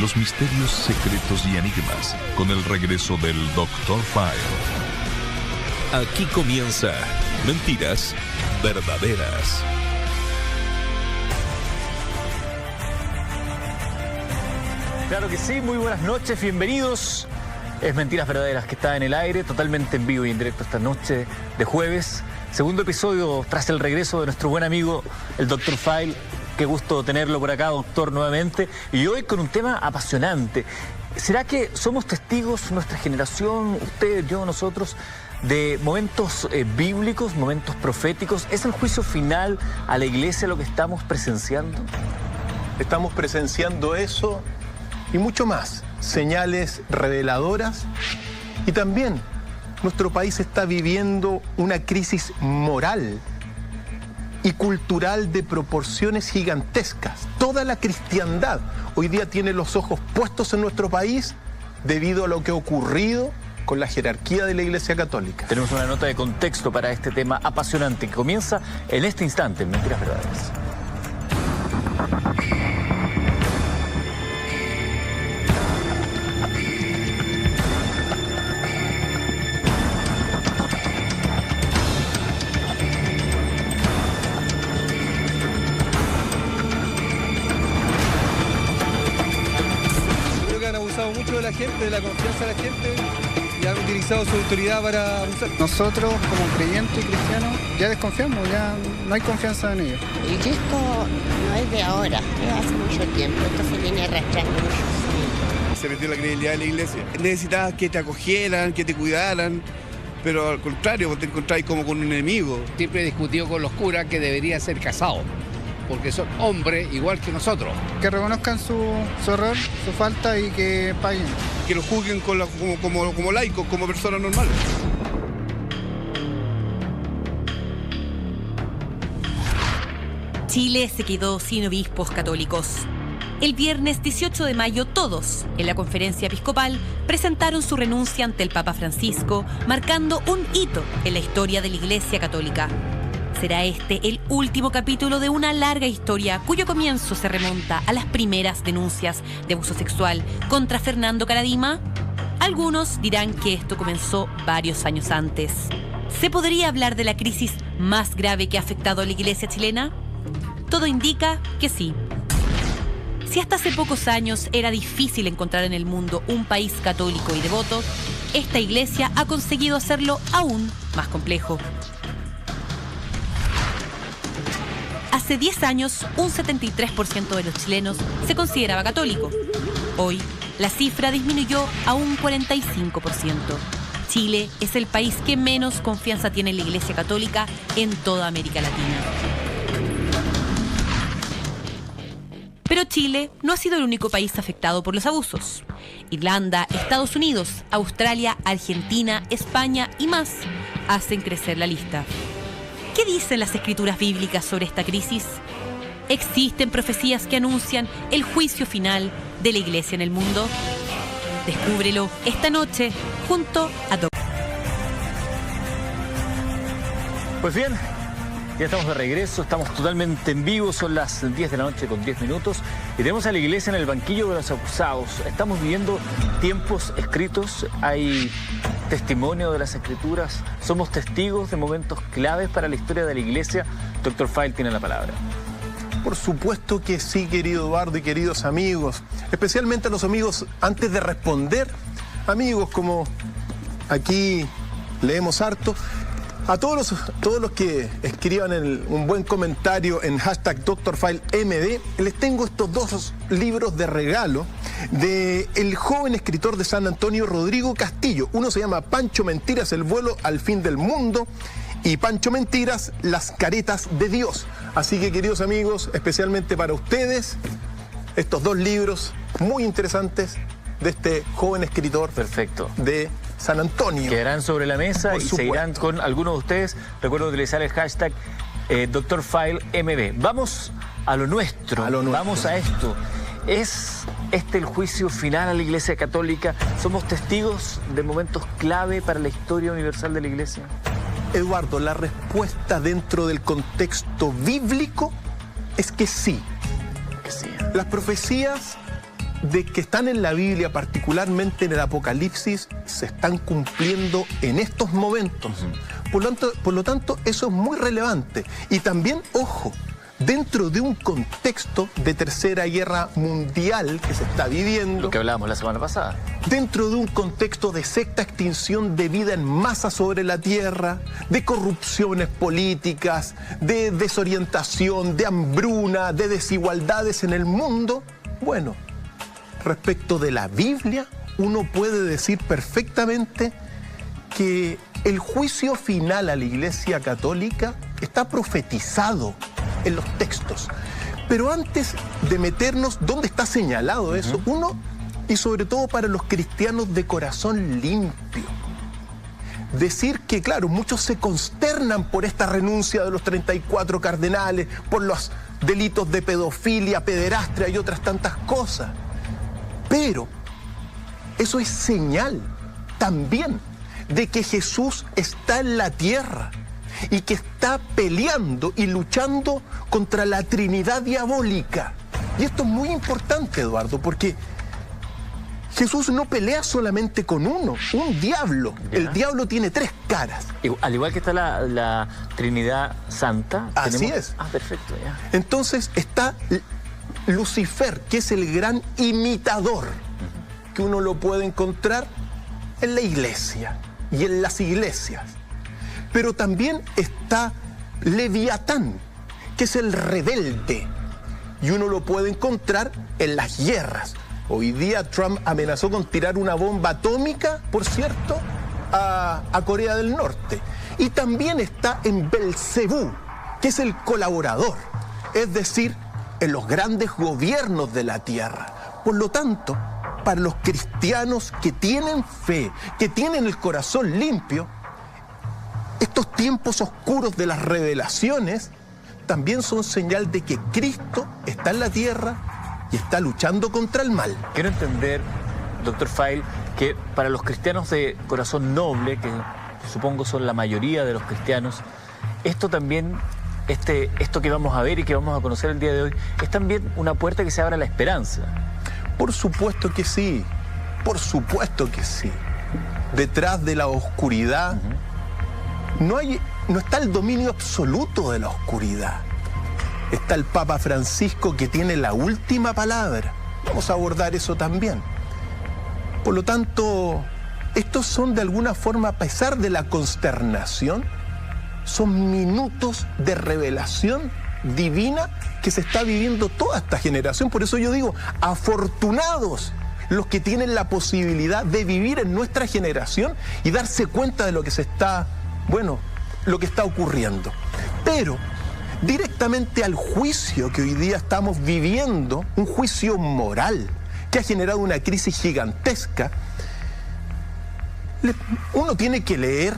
los misterios, secretos y enigmas con el regreso del Dr. File. Aquí comienza Mentiras Verdaderas. Claro que sí, muy buenas noches, bienvenidos. Es Mentiras Verdaderas que está en el aire, totalmente en vivo y en directo esta noche de jueves. Segundo episodio tras el regreso de nuestro buen amigo, el Dr. File. Qué gusto tenerlo por acá, doctor, nuevamente. Y hoy con un tema apasionante. ¿Será que somos testigos, nuestra generación, usted, yo, nosotros, de momentos bíblicos, momentos proféticos? ¿Es el juicio final a la iglesia lo que estamos presenciando? Estamos presenciando eso y mucho más. Señales reveladoras. Y también nuestro país está viviendo una crisis moral y cultural de proporciones gigantescas. Toda la cristiandad hoy día tiene los ojos puestos en nuestro país debido a lo que ha ocurrido con la jerarquía de la Iglesia Católica. Tenemos una nota de contexto para este tema apasionante que comienza en este instante en Mentiras Verdaderas. Mucho de la gente, de la confianza de la gente, y han utilizado su autoridad para abusar. Nosotros, como creyentes y cristianos, ya desconfiamos, ya no hay confianza en ellos. Y que esto no es de ahora, es hace mucho tiempo, esto se viene arrastrando muchos años. Se perdió la credibilidad de la iglesia. Necesitabas que te acogieran, que te cuidaran, pero al contrario, te encontráis como con un enemigo. Siempre he discutido con los curas que debería ser casado, porque son hombres igual que nosotros. Que reconozcan su error, su falta y que paguen. Que los juzguen como laicos, como personas normales. Chile se quedó sin obispos católicos. El viernes 18 de mayo todos, en la conferencia episcopal, presentaron su renuncia ante el Papa Francisco, marcando un hito en la historia de la Iglesia Católica. Será este el último capítulo de una larga historia cuyo comienzo se remonta a las primeras denuncias de abuso sexual contra Fernando Karadima. Algunos dirán que esto comenzó varios años antes. ¿Se podría hablar de la crisis más grave que ha afectado a la iglesia chilena? Todo indica que sí. Si hasta hace pocos años era difícil encontrar en el mundo un país católico y devoto, esta iglesia ha conseguido hacerlo aún más complejo. Hace 10 años, un 73% de los chilenos se consideraba católico. Hoy, la cifra disminuyó a un 45%. Chile es el país que menos confianza tiene en la Iglesia Católica en toda América Latina. Pero Chile no ha sido el único país afectado por los abusos. Irlanda, Estados Unidos, Australia, Argentina, España y más hacen crecer la lista. ¿Qué dicen las escrituras bíblicas sobre esta crisis? ¿Existen profecías que anuncian el juicio final de la iglesia en el mundo? Descúbrelo esta noche junto a Doc. Pues bien, ya estamos de regreso, estamos totalmente en vivo, son las 10 de la noche con 10 minutos y tenemos a la iglesia en el banquillo de los acusados. Estamos viviendo tiempos escritos, hay testimonio de las escrituras, somos testigos de momentos claves para la historia de la iglesia. Dr. File tiene la palabra. Por supuesto que sí, querido Eduardo y queridos amigos, especialmente a los amigos, antes de responder, amigos como aquí leemos harto, a todos los que escriban un buen comentario en hashtag DrFileMD, les tengo estos dos libros de regalo de el joven escritor de San Antonio, Rodrigo Castillo. Uno se llama Pancho Mentiras, el vuelo al fin del mundo, y Pancho Mentiras, las caretas de Dios. Así que, queridos amigos, especialmente para ustedes, estos dos libros muy interesantes de este joven escritor. Perfecto. De San Antonio. Quedarán sobre la mesa y seguirán con algunos de ustedes. Recuerdo utilizar el hashtag DrFileMD. Vamos a lo nuestro. Vamos a esto. ¿Es este el juicio final a la Iglesia Católica? ¿Somos testigos de momentos clave para la historia universal de la Iglesia? Eduardo, la respuesta dentro del contexto bíblico es que sí. Que sí. Las profecías que están en la Biblia, particularmente en el Apocalipsis, se están cumpliendo en estos momentos. Por lo tanto, eso es muy relevante. Y también, ojo, dentro de un contexto de tercera guerra mundial que se está viviendo, Lo que hablábamos la semana pasada. dentro de un contexto de sexta extinción de vida en masa sobre la Tierra, de corrupciones políticas, de desorientación, de hambruna, de desigualdades en el mundo, bueno, respecto de la Biblia, uno puede decir perfectamente que el juicio final a la Iglesia Católica está profetizado en los textos. Pero antes de meternos, ¿dónde está señalado eso? Uno, y sobre todo para los cristianos de corazón limpio, decir que, claro, muchos se consternan por esta renuncia de los 34 cardenales, por los delitos de pedofilia, pederastia y otras tantas cosas. Pero eso es señal también de que Jesús está en la tierra y que está peleando y luchando contra la Trinidad diabólica. Y esto es muy importante, Eduardo, porque Jesús no pelea solamente con uno, un diablo. ¿Ya? El diablo tiene 3 caras. Al igual que está la Trinidad Santa. Así es. Ah, perfecto, ya. Entonces está Lucifer, que es el gran imitador, que uno lo puede encontrar en la iglesia y en las iglesias. Pero también está Leviatán, que es el rebelde, y uno lo puede encontrar en las guerras. Hoy día Trump amenazó con tirar una bomba atómica, por cierto, a Corea del Norte. Y también está en Belcebú, que es el colaborador, es decir, en los grandes gobiernos de la tierra. Por lo tanto, para los cristianos que tienen fe, que tienen el corazón limpio, estos tiempos oscuros de las revelaciones también son señal de que Cristo está en la tierra y está luchando contra el mal. Quiero entender, doctor File, que para los cristianos de corazón noble, que supongo son la mayoría de los cristianos, esto también, esto que vamos a ver y que vamos a conocer el día de hoy, es también una puerta que se abre a la esperanza. Por supuesto que sí, por supuesto que sí. Detrás de la oscuridad no está el dominio absoluto de la oscuridad. Está el Papa Francisco, que tiene la última palabra. Vamos a abordar eso también. Por lo tanto, estos son de alguna forma, a pesar de la consternación, son minutos de revelación divina que se está viviendo toda esta generación. Por eso yo digo, afortunados los que tienen la posibilidad de vivir en nuestra generación y darse cuenta de lo que se está, lo que está ocurriendo. Pero directamente al juicio que hoy día estamos viviendo, un juicio moral que ha generado una crisis gigantesca, uno tiene que leer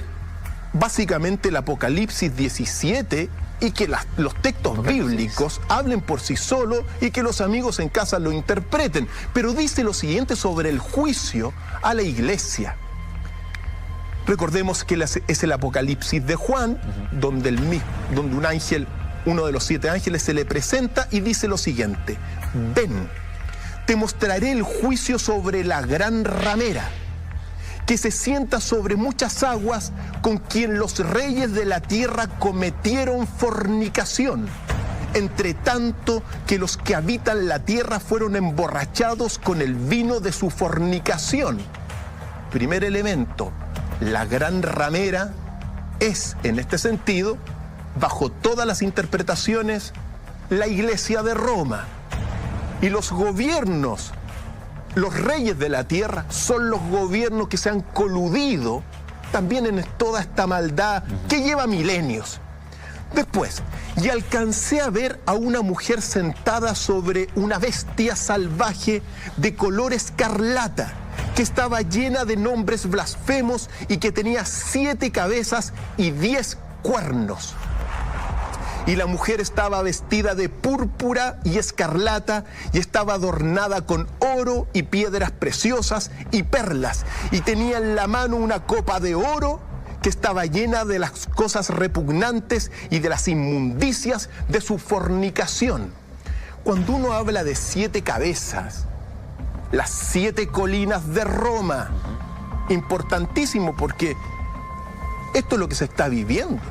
básicamente el Apocalipsis 17 y que los textos bíblicos hablen por sí solos y que los amigos en casa lo interpreten. Pero dice lo siguiente sobre el juicio a la iglesia. Recordemos que es el Apocalipsis de Juan, donde un ángel, uno de los 7 ángeles, se le presenta y dice lo siguiente: ven, te mostraré el juicio sobre la gran ramera, que se sienta sobre muchas aguas, con quien los reyes de la tierra cometieron fornicación, entre tanto que los que habitan la tierra fueron emborrachados con el vino de su fornicación. Primer elemento, la gran ramera es, en este sentido, bajo todas las interpretaciones, la Iglesia de Roma. Y los gobiernos, los reyes de la tierra, son los gobiernos que se han coludido también en toda esta maldad que lleva milenios. Después, y alcancé a ver a una mujer sentada sobre una bestia salvaje de color escarlata, que estaba llena de nombres blasfemos y que tenía 7 cabezas y 10 cuernos. Y la mujer estaba vestida de púrpura y escarlata y estaba adornada con oro y piedras preciosas y perlas. Y tenía en la mano una copa de oro que estaba llena de las cosas repugnantes y de las inmundicias de su fornicación. Cuando uno habla de 7 cabezas, las 7 colinas de Roma. Importantísimo, porque esto es lo que se está viviendo.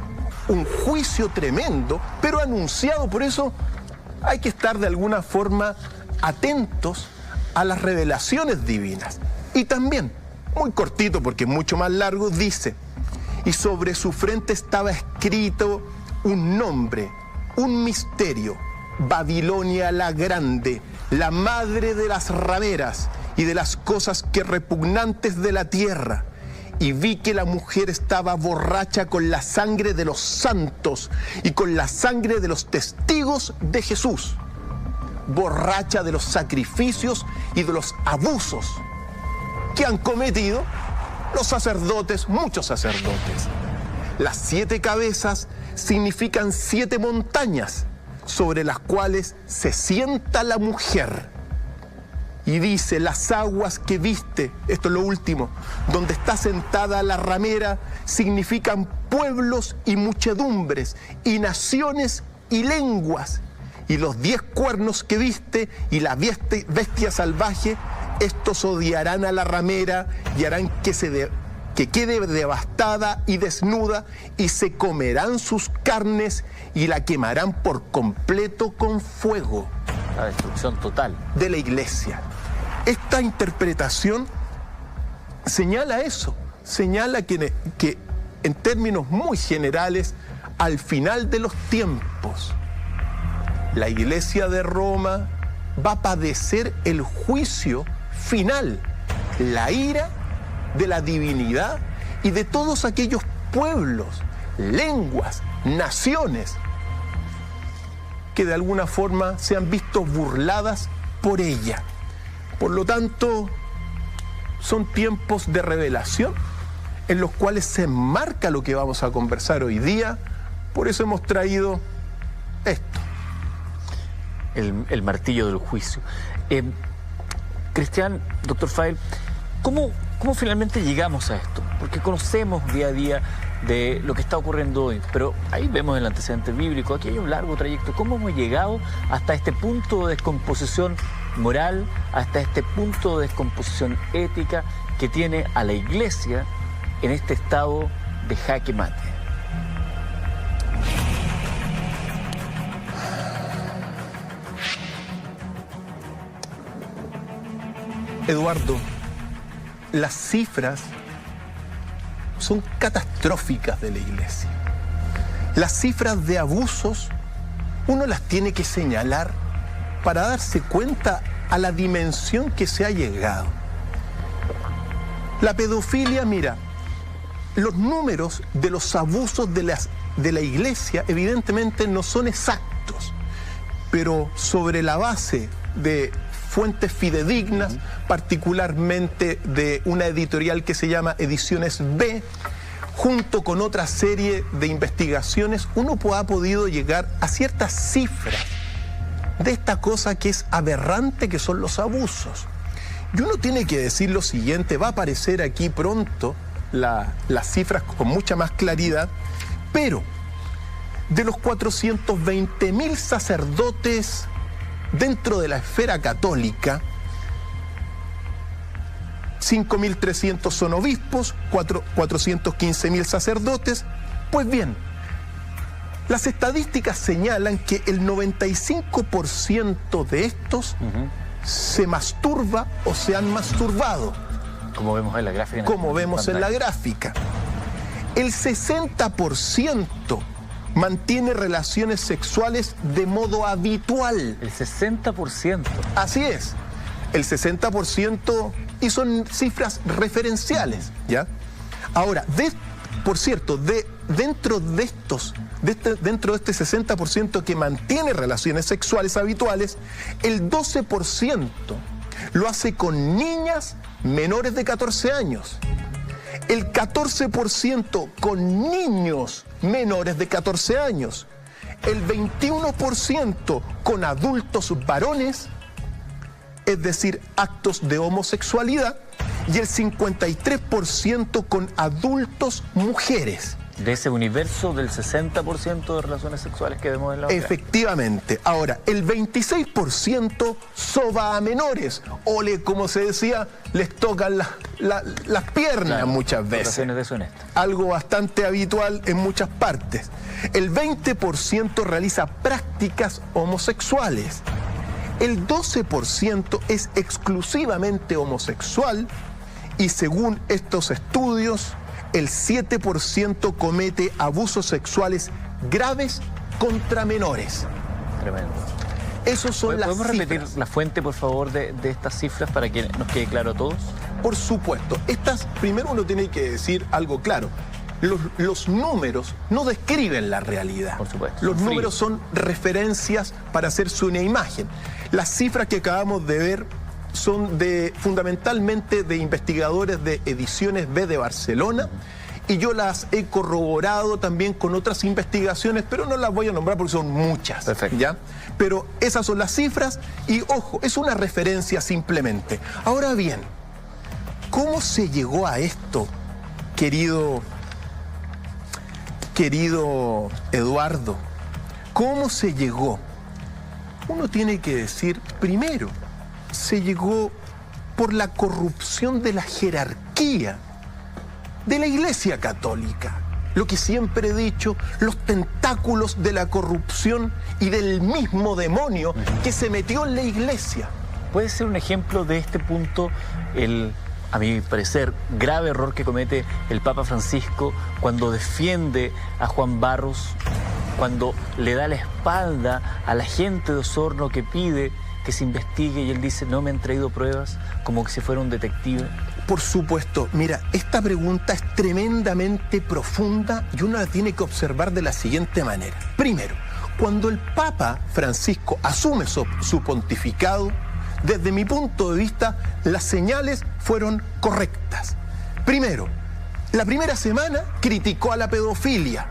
Un juicio tremendo, pero anunciado. Por eso hay que estar de alguna forma atentos a las revelaciones divinas. Y también, muy cortito porque es mucho más largo, dice: y sobre su frente estaba escrito un nombre, un misterio: Babilonia la Grande, la madre de las rameras y de las cosas que repugnantes de la tierra. Y vi que la mujer estaba borracha con la sangre de los santos y con la sangre de los testigos de Jesús. Borracha de los sacrificios y de los abusos que han cometido los sacerdotes, muchos sacerdotes. Las 7 cabezas significan 7 montañas sobre las cuales se sienta la mujer. Y dice: las aguas que viste, esto es lo último, donde está sentada la ramera, significan pueblos y muchedumbres, y naciones y lenguas. Y los 10 cuernos que viste y la bestia salvaje, estos odiarán a la ramera y harán que quede devastada y desnuda, y se comerán sus carnes y la quemarán por completo con fuego. La destrucción total de la iglesia. Esta interpretación señala eso, señala que en términos muy generales, al final de los tiempos, la iglesia de Roma va a padecer el juicio final, la ira de la divinidad y de todos aquellos pueblos, lenguas, naciones que de alguna forma se han visto burladas por ella. Por lo tanto, son tiempos de revelación en los cuales se enmarca lo que vamos a conversar hoy día. Por eso hemos traído esto. El martillo del juicio. Cristian, doctor File, ¿cómo finalmente llegamos a esto? Porque conocemos día a día de lo que está ocurriendo hoy, pero ahí vemos el antecedente bíblico, aquí hay un largo trayecto. ¿Cómo hemos llegado hasta este punto de descomposición moral, hasta este punto de descomposición ética que tiene a la iglesia en este estado de jaque mate? Eduardo, las cifras son catastróficas de la iglesia. Las cifras de abusos uno las tiene que señalar para darse cuenta a la dimensión que se ha llegado. La pedofilia, mira, los números de los abusos de la iglesia evidentemente no son exactos, pero sobre la base de fuentes fidedignas, particularmente de una editorial que se llama Ediciones B, junto con otra serie de investigaciones, uno ha podido llegar a ciertas cifras de esta cosa que es aberrante, que son los abusos. Y uno tiene que decir lo siguiente, va a aparecer aquí pronto las cifras con mucha más claridad, pero de los 420.000 sacerdotes dentro de la esfera católica, 5.300 son obispos, 415.000 sacerdotes. Pues bien, las estadísticas señalan que el 95% de estos se masturba o se han masturbado. Como vemos en la gráfica. Como vemos en la gráfica. El 60% mantiene relaciones sexuales de modo habitual. El 60%. Así es. El 60%, y son cifras referenciales, ¿ya? Ahora, por cierto, dentro de este 60% que mantiene relaciones sexuales habituales, el 12% lo hace con niñas menores de 14 años. El 14% con niños menores de 14 años. El 21% con adultos varones, es decir, actos de homosexualidad, y el 53% con adultos mujeres. De ese universo del 60% de relaciones sexuales que vemos en la otra. Efectivamente. Ahora, el 26% soba a menores. O, como se decía, les tocan las piernas, claro, muchas veces. Relaciones deshonestas. Algo bastante habitual en muchas partes. El 20% realiza prácticas homosexuales. El 12% es exclusivamente homosexual. Y según estos estudios, el 7% comete abusos sexuales graves contra menores. Tremendo. Esos son las ¿Podemos repetir cifras. la fuente, por favor, de estas cifras para que nos quede claro a todos? Por supuesto. Primero uno tiene que decir algo claro. Los números no describen la realidad. Por supuesto. Los números son referencias para hacerse una imagen. Las cifras que acabamos de ver son fundamentalmente de investigadores de Ediciones B de Barcelona, y yo las he corroborado también con otras investigaciones, pero no las voy a nombrar porque son muchas. Perfecto. ¿Ya? Pero esas son las cifras y, ojo, es una referencia simplemente. Ahora bien, ¿cómo se llegó a esto, querido Eduardo? ¿Cómo se llegó? Uno tiene que decir, primero, se llegó por la corrupción de la jerarquía de la Iglesia Católica. Lo que siempre he dicho, los tentáculos de la corrupción y del mismo demonio que se metió en la Iglesia. ¿Puede ser un ejemplo de este punto a mi parecer, grave error que comete el Papa Francisco cuando defiende a Juan Barros, cuando le da la espalda a la gente de Osorno que pide que se investigue y él dice, no me han traído pruebas, como que si fuera un detective? Por supuesto. Mira, esta pregunta es tremendamente profunda y uno la tiene que observar de la siguiente manera. Primero, cuando el Papa Francisco asume su pontificado, desde mi punto de vista, las señales fueron correctas. Primero, la primera semana criticó a la pedofilia.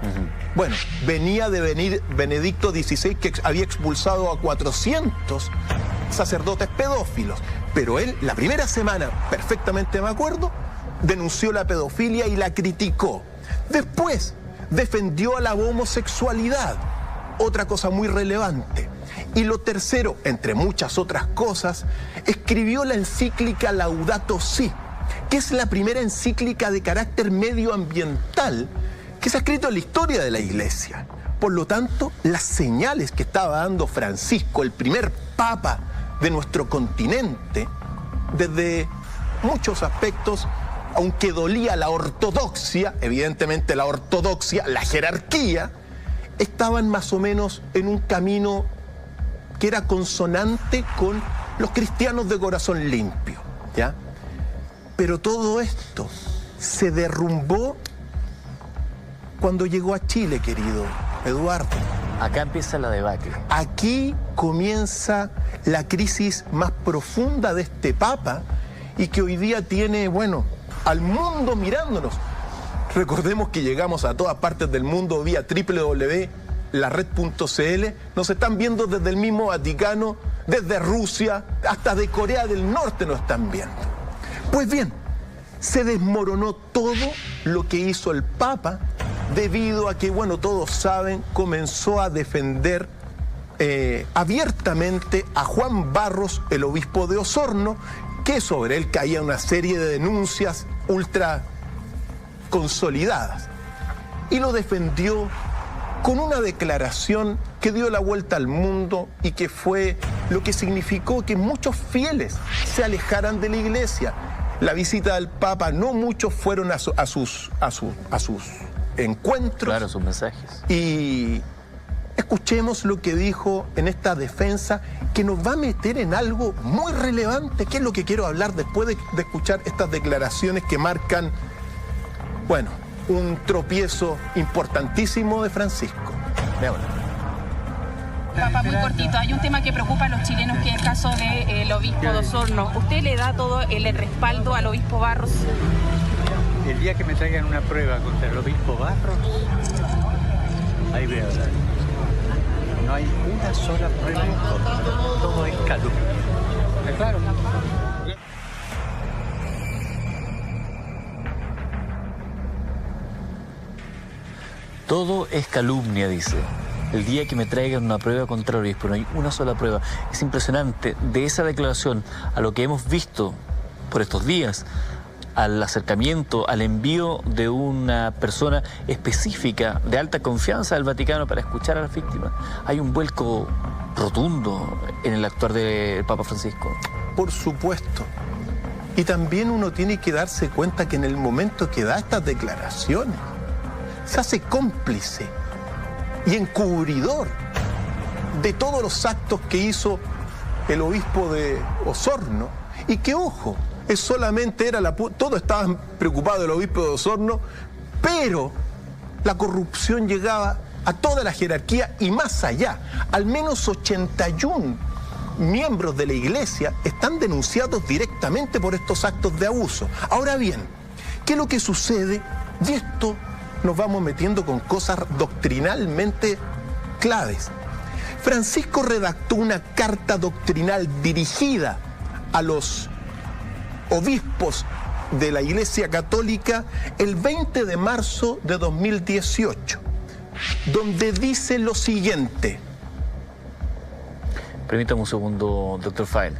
Bueno, venía de venir Benedicto XVI, que había expulsado a 400 sacerdotes pedófilos. Pero él, la primera semana, perfectamente me acuerdo, denunció la pedofilia y la criticó. Después, defendió a la homosexualidad, otra cosa muy relevante. Y lo tercero, entre muchas otras cosas, escribió la encíclica Laudato Si, que es la primera encíclica de carácter medioambiental que se ha escrito en la historia de la Iglesia. Por lo tanto, las señales que estaba dando Francisco, el primer papa de nuestro continente, desde muchos aspectos, aunque dolía la ortodoxia, evidentemente la ortodoxia, la jerarquía, estaban más o menos en un camino que era consonante con los cristianos de corazón limpio, ¿ya? Pero todo esto se derrumbó cuando llegó a Chile, querido Eduardo. Acá empieza la debacle. Aquí comienza la crisis más profunda de este Papa y que hoy día tiene, bueno, al mundo mirándonos. Recordemos que llegamos a todas partes del mundo vía www.lared.cl. Nos están viendo desde el mismo Vaticano, desde Rusia, hasta de Corea del Norte nos están viendo. Pues bien, se desmoronó todo lo que hizo el Papa debido a que, bueno, todos saben, comenzó a defender abiertamente a Juan Barros, el obispo de Osorno, que sobre él caía una serie de denuncias ultra consolidadas. Y lo defendió con una declaración que dio la vuelta al mundo y que fue lo que significó que muchos fieles se alejaran de la Iglesia. La visita del Papa, no muchos fueron a sus encuentros. Claro, sus mensajes. Y escuchemos lo que dijo en esta defensa, que nos va a meter en algo muy relevante, que es lo que quiero hablar después de escuchar estas declaraciones que marcan, bueno, un tropiezo importantísimo de Francisco. Veámoslo. Papá, muy cortito. Hay un tema que preocupa a los chilenos, que es el caso del obispo de Osorno. ¿Usted le da todo el respaldo al obispo Barros? El día que me traigan una prueba contra el obispo Barros, ahí voy a hablar. No hay una sola prueba en contra. Todo es calumnia. ¿Está claro? Todo es calumnia, dice. El día que me traigan una prueba contra el obispo, no hay una sola prueba. Es impresionante. De esa declaración a lo que hemos visto por estos días, al acercamiento, al envío de una persona específica de alta confianza del Vaticano para escuchar a las víctimas, hay un vuelco rotundo en el actuar del Papa Francisco. Por supuesto. Y también uno tiene que darse cuenta que en el momento que da estas declaraciones, se hace cómplice y encubridor de todos los actos que hizo el obispo de Osorno. Y que, ojo, todos estaban preocupados del obispo de Osorno, pero la corrupción llegaba a toda la jerarquía y más allá. Al menos 81 miembros de la iglesia están denunciados directamente por estos actos de abuso. Ahora bien, ¿qué es lo que sucede? Y esto nos vamos metiendo con cosas doctrinalmente claves. Francisco redactó una carta doctrinal dirigida a los obispos de la Iglesia Católica el 20 de marzo de 2018, donde dice lo siguiente. Permítame un segundo, doctor Fael.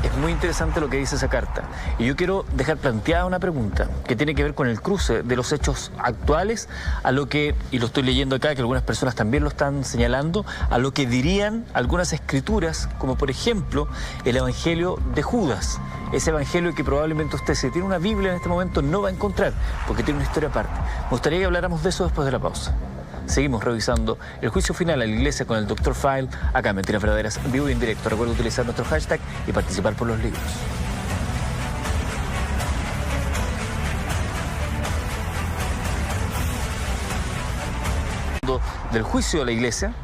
Es muy interesante lo que dice esa carta. Y yo quiero dejar planteada una pregunta que tiene que ver con el cruce de los hechos actuales a lo que, y lo estoy leyendo acá, que algunas personas también lo están señalando, a lo que dirían algunas escrituras, como por ejemplo el Evangelio de Judas. Ese Evangelio que probablemente usted, si tiene una Biblia en este momento, no va a encontrar, porque tiene una historia aparte. Me gustaría que habláramos de eso después de la pausa. Seguimos revisando el juicio final a la iglesia con el Dr. Fael, acá en Mentiras Verdaderas, en vivo y en directo. Recuerda utilizar nuestro hashtag y participar por los libros. Del juicio de la iglesia,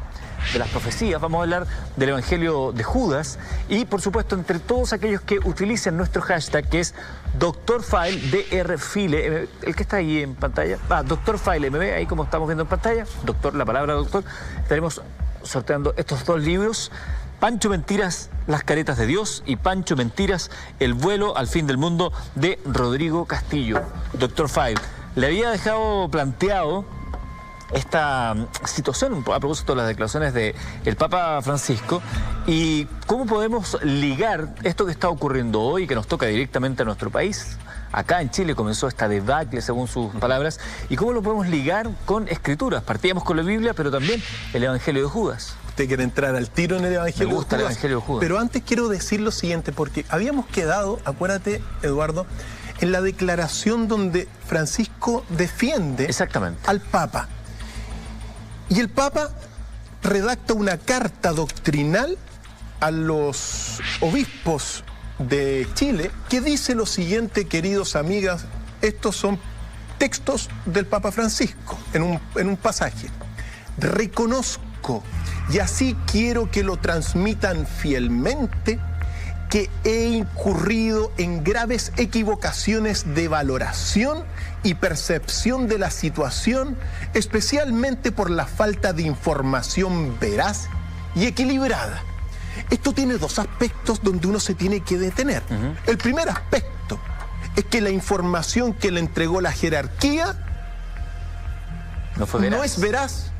de las profecías, vamos a hablar del Evangelio de Judas y, por supuesto, entre todos aquellos que utilicen nuestro hashtag, que es Dr. Fael, DRFile, el que está ahí en pantalla, Dr. Fael MB, ahí como estamos viendo en pantalla, doctor, la palabra doctor, estaremos sorteando estos dos libros, Pancho Mentiras, Las Caretas de Dios, y Pancho Mentiras, El Vuelo al Fin del Mundo, de Rodrigo Castillo. Dr. Fael, le había dejado planteado esta situación a propósito de las declaraciones del Papa Francisco y cómo podemos ligar esto que está ocurriendo hoy, que nos toca directamente a nuestro país. Acá en Chile comenzó esta debacle, según sus palabras, y cómo lo podemos ligar con escrituras. Partíamos con la Biblia, pero también el Evangelio de Judas. Usted quiere entrar al tiro en el Evangelio de Judas. Me gusta el Evangelio de Judas. Pero antes quiero decir lo siguiente, porque habíamos quedado, acuérdate, Eduardo, en la declaración donde Francisco defiende exactamente al Papa. Y el Papa redacta una carta doctrinal a los obispos de Chile que dice lo siguiente, queridos amigas, estos son textos del Papa Francisco en un pasaje. Reconozco, y así quiero que lo transmitan fielmente, que he incurrido en graves equivocaciones de valoración y percepción de la situación, especialmente por la falta de información veraz y equilibrada. Esto tiene dos aspectos donde uno se tiene que detener. El primer aspecto es que la información que le entregó la jerarquía no es veraz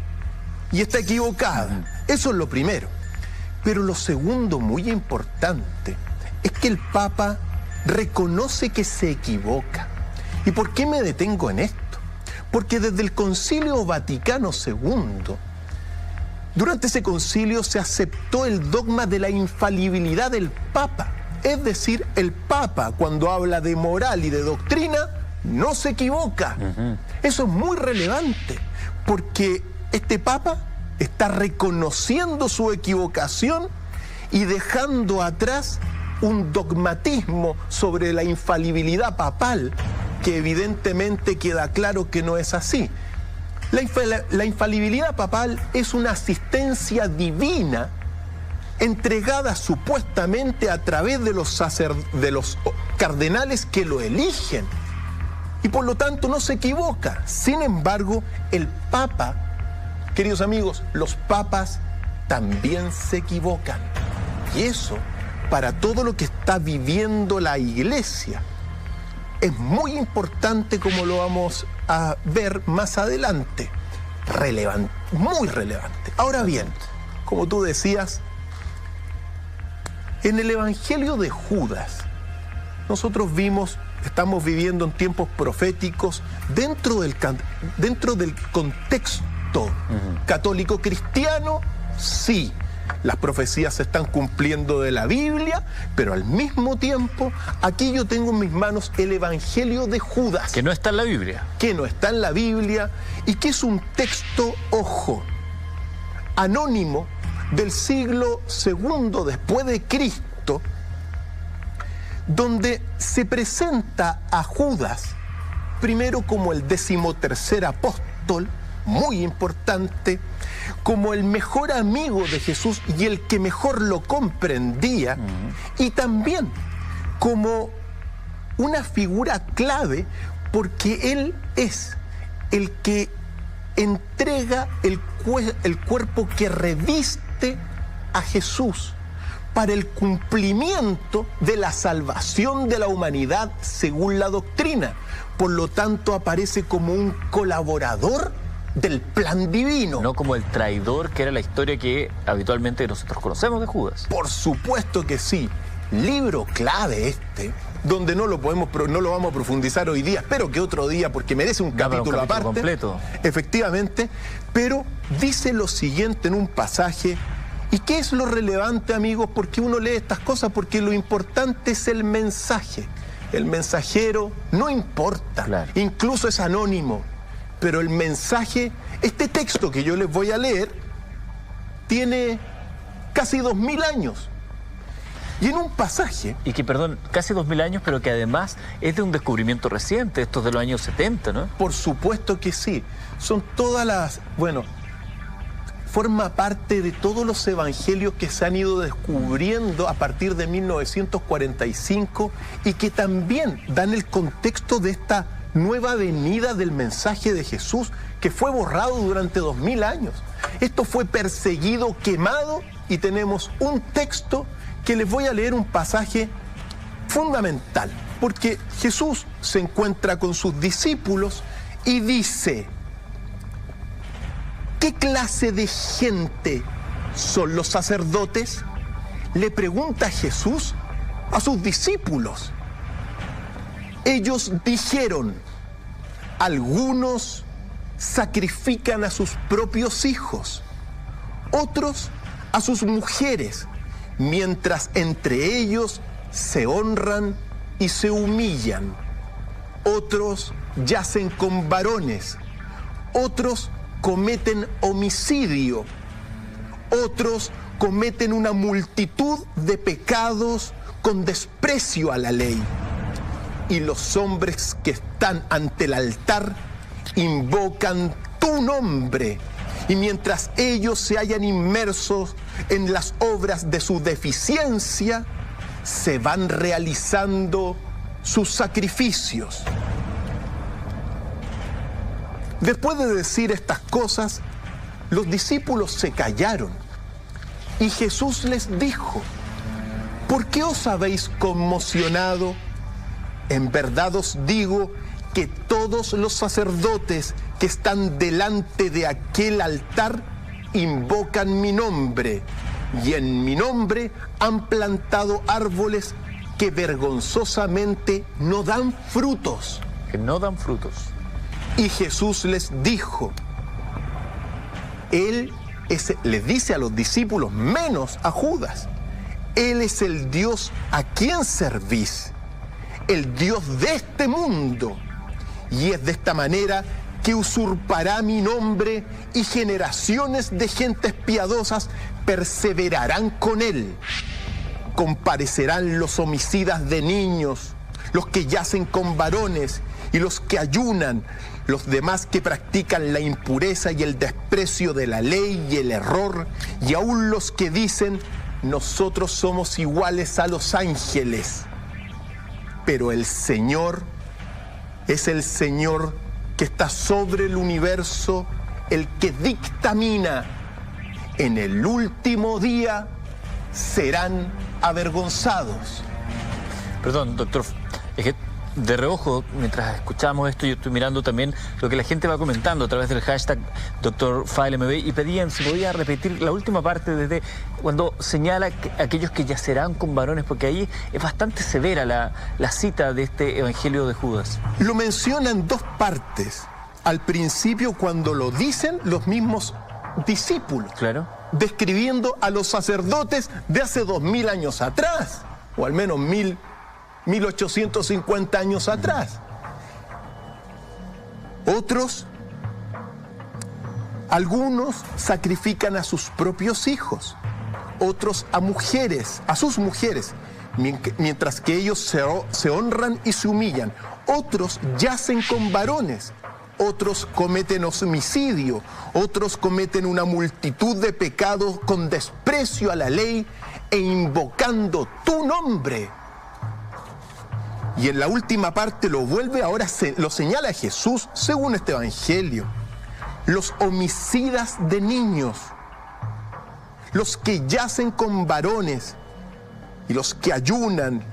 y está equivocada. Eso es lo primero. Pero lo segundo, muy importante, es que el Papa reconoce que se equivoca. ¿Y por qué me detengo en esto? Porque desde el Concilio Vaticano II, durante ese concilio se aceptó el dogma de la infalibilidad del Papa. Es decir, el Papa, cuando habla de moral y de doctrina, no se equivoca. Eso es muy relevante, porque este Papa está reconociendo su equivocación y dejando atrás un dogmatismo sobre la infalibilidad papal que evidentemente queda claro que no es así. La infalibilidad papal es una asistencia divina entregada supuestamente a través de los cardenales que lo eligen y por lo tanto no se equivoca. Sin embargo, el Papa, queridos amigos, los papas también se equivocan. Y eso, para todo lo que está viviendo la Iglesia, es muy importante, como lo vamos a ver más adelante. relevante, muy relevante. Ahora bien, como tú decías, en el Evangelio de Judas, nosotros estamos viviendo en tiempos proféticos dentro del contexto católico cristiano, sí. Las profecías se están cumpliendo de la Biblia, pero al mismo tiempo, aquí yo tengo en mis manos el Evangelio de Judas. Que no está en la Biblia. Que no está en la Biblia y que es un texto, ojo, anónimo del siglo II después de Cristo, donde se presenta a Judas primero como el 13º apóstol, muy importante, como el mejor amigo de Jesús y el que mejor lo comprendía, y también como una figura clave porque él es el que entrega el cuerpo que reviste a Jesús para el cumplimiento de la salvación de la humanidad según la doctrina. Por lo tanto, aparece como un colaborador del plan divino. No como el traidor, que era la historia que habitualmente nosotros conocemos de Judas. Por supuesto que sí. Libro clave donde no lo vamos a profundizar hoy día, espero que otro día, porque merece un capítulo aparte. Completo. Efectivamente, pero dice lo siguiente en un pasaje. ¿Y qué es lo relevante, amigos? Porque uno lee estas cosas, porque lo importante es el mensaje. El mensajero no importa, claro. Incluso es anónimo, pero el mensaje, este texto que yo les voy a leer, tiene casi 2000 años. Y en un pasaje... Y que, perdón, casi 2000 años, pero que además es de un descubrimiento reciente, estos de los años 70, ¿no? Por supuesto que sí. Son todas las... Bueno, forma parte de todos los evangelios que se han ido descubriendo a partir de 1945 y que también dan el contexto de esta nueva venida del mensaje de Jesús que fue borrado durante 2000 años. Esto fue perseguido, quemado, y tenemos un texto que les voy a leer, un pasaje fundamental, porque Jesús se encuentra con sus discípulos y dice: ¿qué clase de gente son los sacerdotes? Le pregunta Jesús a sus discípulos. Ellos dijeron: algunos sacrifican a sus propios hijos, otros a sus mujeres, mientras entre ellos se honran y se humillan. Otros yacen con varones, otros cometen homicidio, otros cometen una multitud de pecados con desprecio a la ley. Y los hombres que están ante el altar invocan tu nombre, y mientras ellos se hallan inmersos en las obras de su deficiencia, se van realizando sus sacrificios. Después de decir estas cosas, los discípulos se callaron y Jesús les dijo: ¿por qué os habéis conmocionado? En verdad os digo que todos los sacerdotes que están delante de aquel altar invocan mi nombre, y en mi nombre han plantado árboles que vergonzosamente no dan frutos. Que no dan frutos. Y Jesús les dijo, les dice a los discípulos, menos a Judas: Él es el Dios a quien servís, el Dios de este mundo, y es de esta manera que usurpará mi nombre, y generaciones de gentes piadosas perseverarán con él. Comparecerán los homicidas de niños, los que yacen con varones y los que ayunan, los demás que practican la impureza y el desprecio de la ley y el error, y aún los que dicen: nosotros somos iguales a los ángeles. Pero el Señor es el Señor que está sobre el universo, el que dictamina: en el último día serán avergonzados. Perdón, doctor, es que de reojo, mientras escuchamos esto, yo estoy mirando también lo que la gente va comentando a través del hashtag DrFileMB y pedían si podía repetir la última parte desde cuando señala que aquellos que yacerán con varones, porque ahí es bastante severa la cita de este Evangelio de Judas. Lo menciona en dos partes. Al principio, cuando lo dicen los mismos discípulos, claro, describiendo a los sacerdotes de hace 2000 años atrás, o al menos 1850 años atrás. Algunos sacrifican a sus propios hijos, otros a sus mujeres, mientras que ellos se honran y se humillan. Otros yacen con varones, otros cometen homicidio, otros cometen una multitud de pecados con desprecio a la ley e invocando tu nombre. Y en la última parte lo señala Jesús según este Evangelio. Los homicidas de niños, los que yacen con varones y los que ayunan,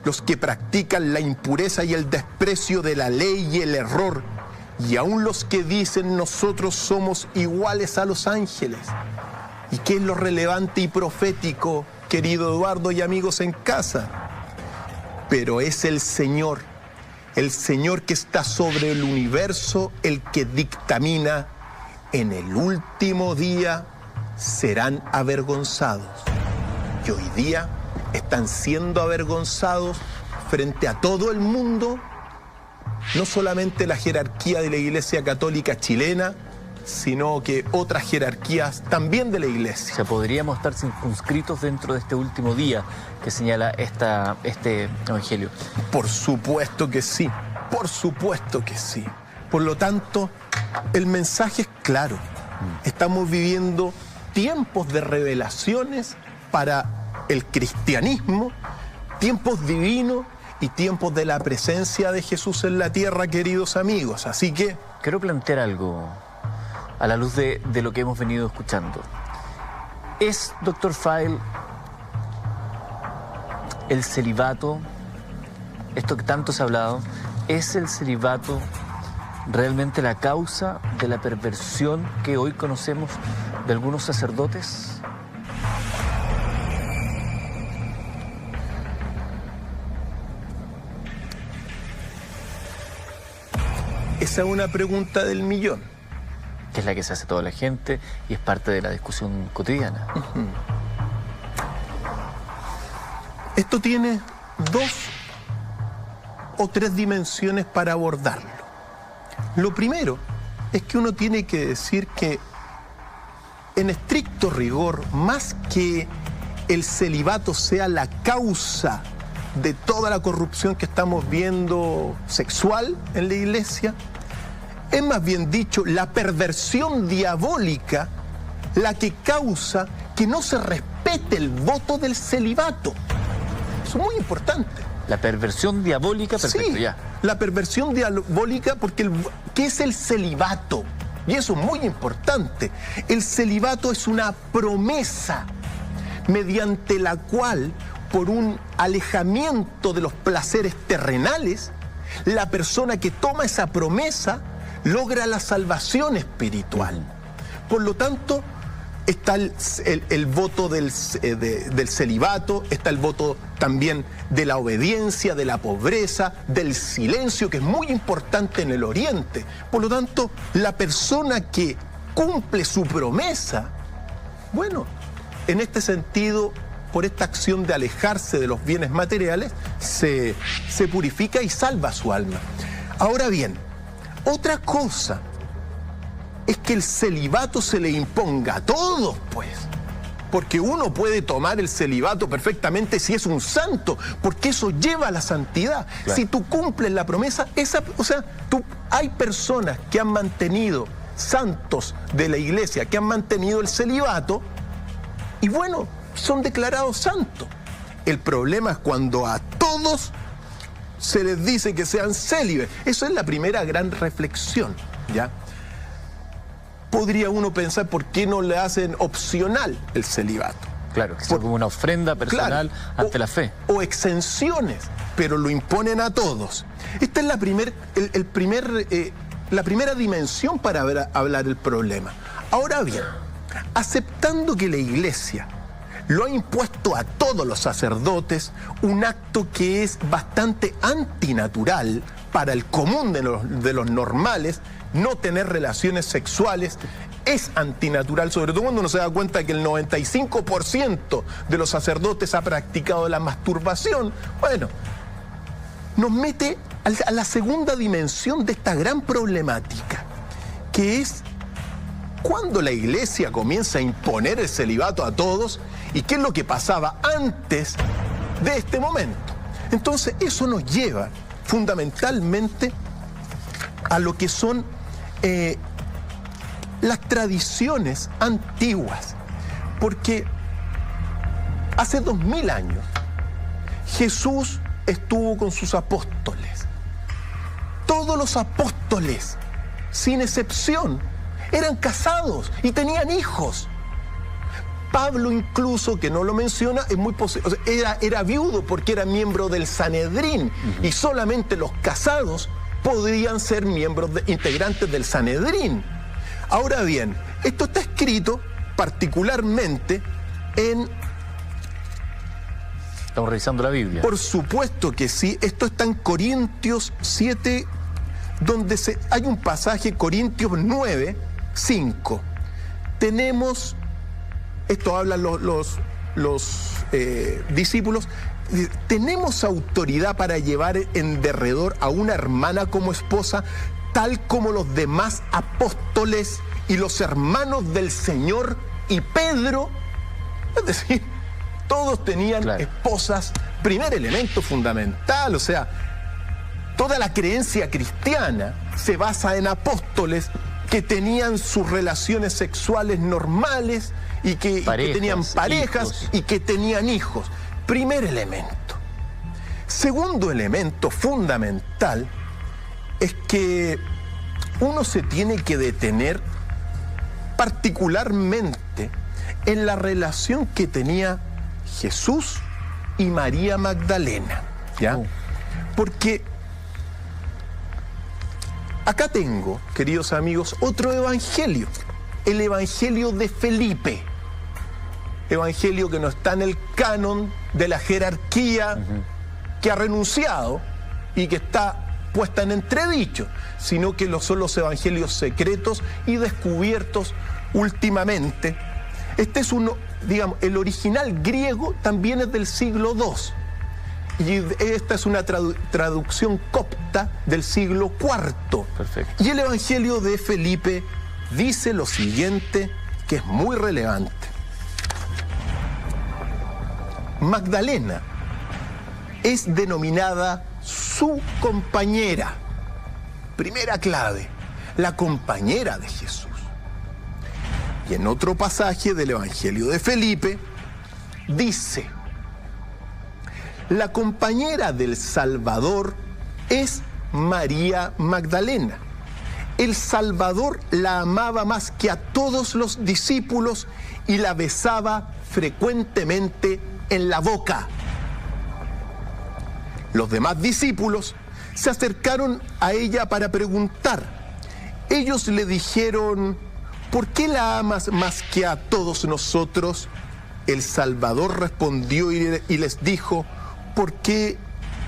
los que practican la impureza y el desprecio de la ley y el error, y aún los que dicen nosotros somos iguales a los ángeles. ¿Y qué es lo relevante y profético, querido Eduardo y amigos en casa? Pero es el Señor que está sobre el universo, el que dictamina: en el último día serán avergonzados. Y hoy día están siendo avergonzados frente a todo el mundo, no solamente la jerarquía de la Iglesia Católica chilena, sino que otras jerarquías también de la Iglesia. O sea, podríamos estar circunscritos dentro de este último día que señala este Evangelio. Por supuesto que sí, por supuesto que sí. Por lo tanto, el mensaje es claro. Estamos viviendo tiempos de revelaciones para el cristianismo, tiempos divinos y tiempos de la presencia de Jesús en la tierra, queridos amigos. Así que quiero plantear algo a la luz de lo que hemos venido escuchando. ¿Es, Dr. File, el celibato, esto que tanto se ha hablado, es el celibato realmente la causa de la perversión que hoy conocemos de algunos sacerdotes? Esa es una pregunta del millón. Que es la que se hace toda la gente y es parte de la discusión cotidiana. Esto tiene 2 o 3 dimensiones para abordarlo. Lo primero es que uno tiene que decir que, en estricto rigor, más que el celibato sea la causa de toda la corrupción que estamos viendo sexual en la Iglesia, es más bien dicho la perversión diabólica la que causa que no se respete el voto del celibato. Eso es muy importante. La perversión diabólica, perfecto, sí, ya. La perversión diabólica, porque ¿qué es el celibato? Y eso es muy importante. El celibato es una promesa mediante la cual, por un alejamiento de los placeres terrenales, la persona que toma esa promesa logra la salvación espiritual. Por lo tanto, está el voto del celibato, está el voto también de la obediencia, de la pobreza, del silencio, que es muy importante en el Oriente. Por lo tanto, la persona que cumple su promesa, bueno, en este sentido, por esta acción de alejarse de los bienes materiales, se purifica y salva su alma. Ahora bien, otra cosa es que el celibato se le imponga a todos, pues. Porque uno puede tomar el celibato perfectamente si es un santo, porque eso lleva a la santidad. Claro. Si tú cumples la promesa, hay personas que han mantenido, santos de la Iglesia, que han mantenido el celibato, y bueno, son declarados santos. El problema es cuando a todos se les dice que sean célibes. Eso es la primera gran reflexión, ¿ya? Podría uno pensar por qué no le hacen opcional el celibato. Claro, que sea como una ofrenda personal ante la fe. O exenciones, pero lo imponen a todos. Esta es la primera dimensión para hablar el problema. Ahora bien, aceptando que la Iglesia lo ha impuesto a todos los sacerdotes, un acto que es bastante antinatural para el común de los normales, no tener relaciones sexuales es antinatural, sobre todo cuando uno se da cuenta que el 95% de los sacerdotes ha practicado la masturbación. Bueno, nos mete a la segunda dimensión de esta gran problemática, que es cuando la Iglesia comienza a imponer el celibato a todos y qué es lo que pasaba antes de este momento. Entonces, eso nos lleva fundamentalmente a lo que son las tradiciones antiguas, porque hace 2000 años Jesús estuvo con sus apóstoles. Todos los apóstoles, sin excepción, eran casados y tenían hijos. Pablo incluso, que no lo menciona, es muy posible, o sea, era viudo porque era miembro del Sanedrín, y solamente los casados podrían ser miembros integrantes del Sanedrín. Ahora bien, esto está escrito particularmente en... Estamos revisando la Biblia. Por supuesto que sí. Esto está en Corintios 7, donde hay un pasaje, Corintios 9, 5. Tenemos, esto hablan los discípulos, tenemos autoridad para llevar en derredor a una hermana como esposa, tal como los demás apóstoles y los hermanos del Señor y Pedro. Es decir, todos tenían esposas, primer elemento fundamental. O sea, toda la creencia cristiana se basa en apóstoles que tenían sus relaciones sexuales normales y que tenían parejas, hijos. Y que tenían hijos. Primer elemento. Segundo elemento fundamental es que uno se tiene que detener particularmente en la relación que tenía Jesús y María Magdalena, ¿ya? Porque acá tengo, queridos amigos, otro evangelio, el evangelio de Felipe, evangelio que no está en el canon de la jerarquía que ha renunciado y que está puesta en entredicho, sino que son los evangelios secretos y descubiertos últimamente. Este es uno, digamos, el original griego también es del siglo II. Y esta es una traducción copta del siglo IV. Perfecto. Y el evangelio de Felipe dice lo siguiente, que es muy relevante. Magdalena es denominada su compañera. Primera clave, la compañera de Jesús. Y en otro pasaje del Evangelio de Felipe dice: la compañera del Salvador es María Magdalena. El Salvador la amaba más que a todos los discípulos y la besaba frecuentemente en la boca. Los demás discípulos se acercaron a ella para preguntar. Ellos le dijeron: ¿por qué la amas más que a todos nosotros? El Salvador respondió y les dijo: ¿por qué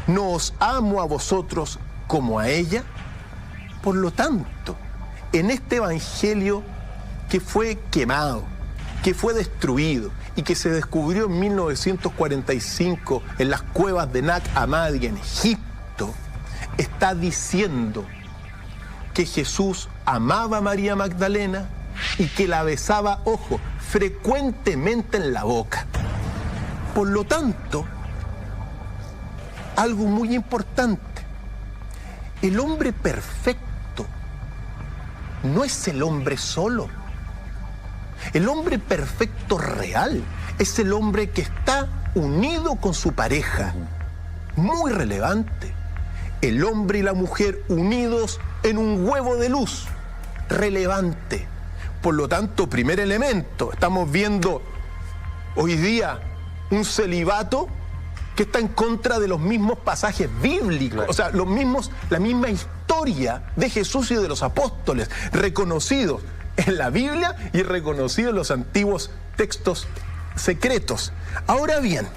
no os amo a vosotros como a ella? Por lo tanto, en este evangelio que fue quemado, que fue destruido y que se descubrió en 1945 en las cuevas de Nag Hammadi en Egipto, está diciendo que Jesús amaba a María Magdalena y que la besaba, ojo, frecuentemente en la boca. Por lo tanto, algo muy importante, el hombre perfecto no es el hombre solo. El hombre perfecto real es el hombre que está unido con su pareja. Muy relevante. El hombre y la mujer unidos en un huevo de luz. Relevante. Por lo tanto, primer elemento, estamos viendo hoy día un celibato que está en contra de los mismos pasajes bíblicos, Claro. o sea, la misma historia de Jesús y de los apóstoles, reconocidos en la Biblia y reconocidos en los antiguos textos secretos. Ahora bien,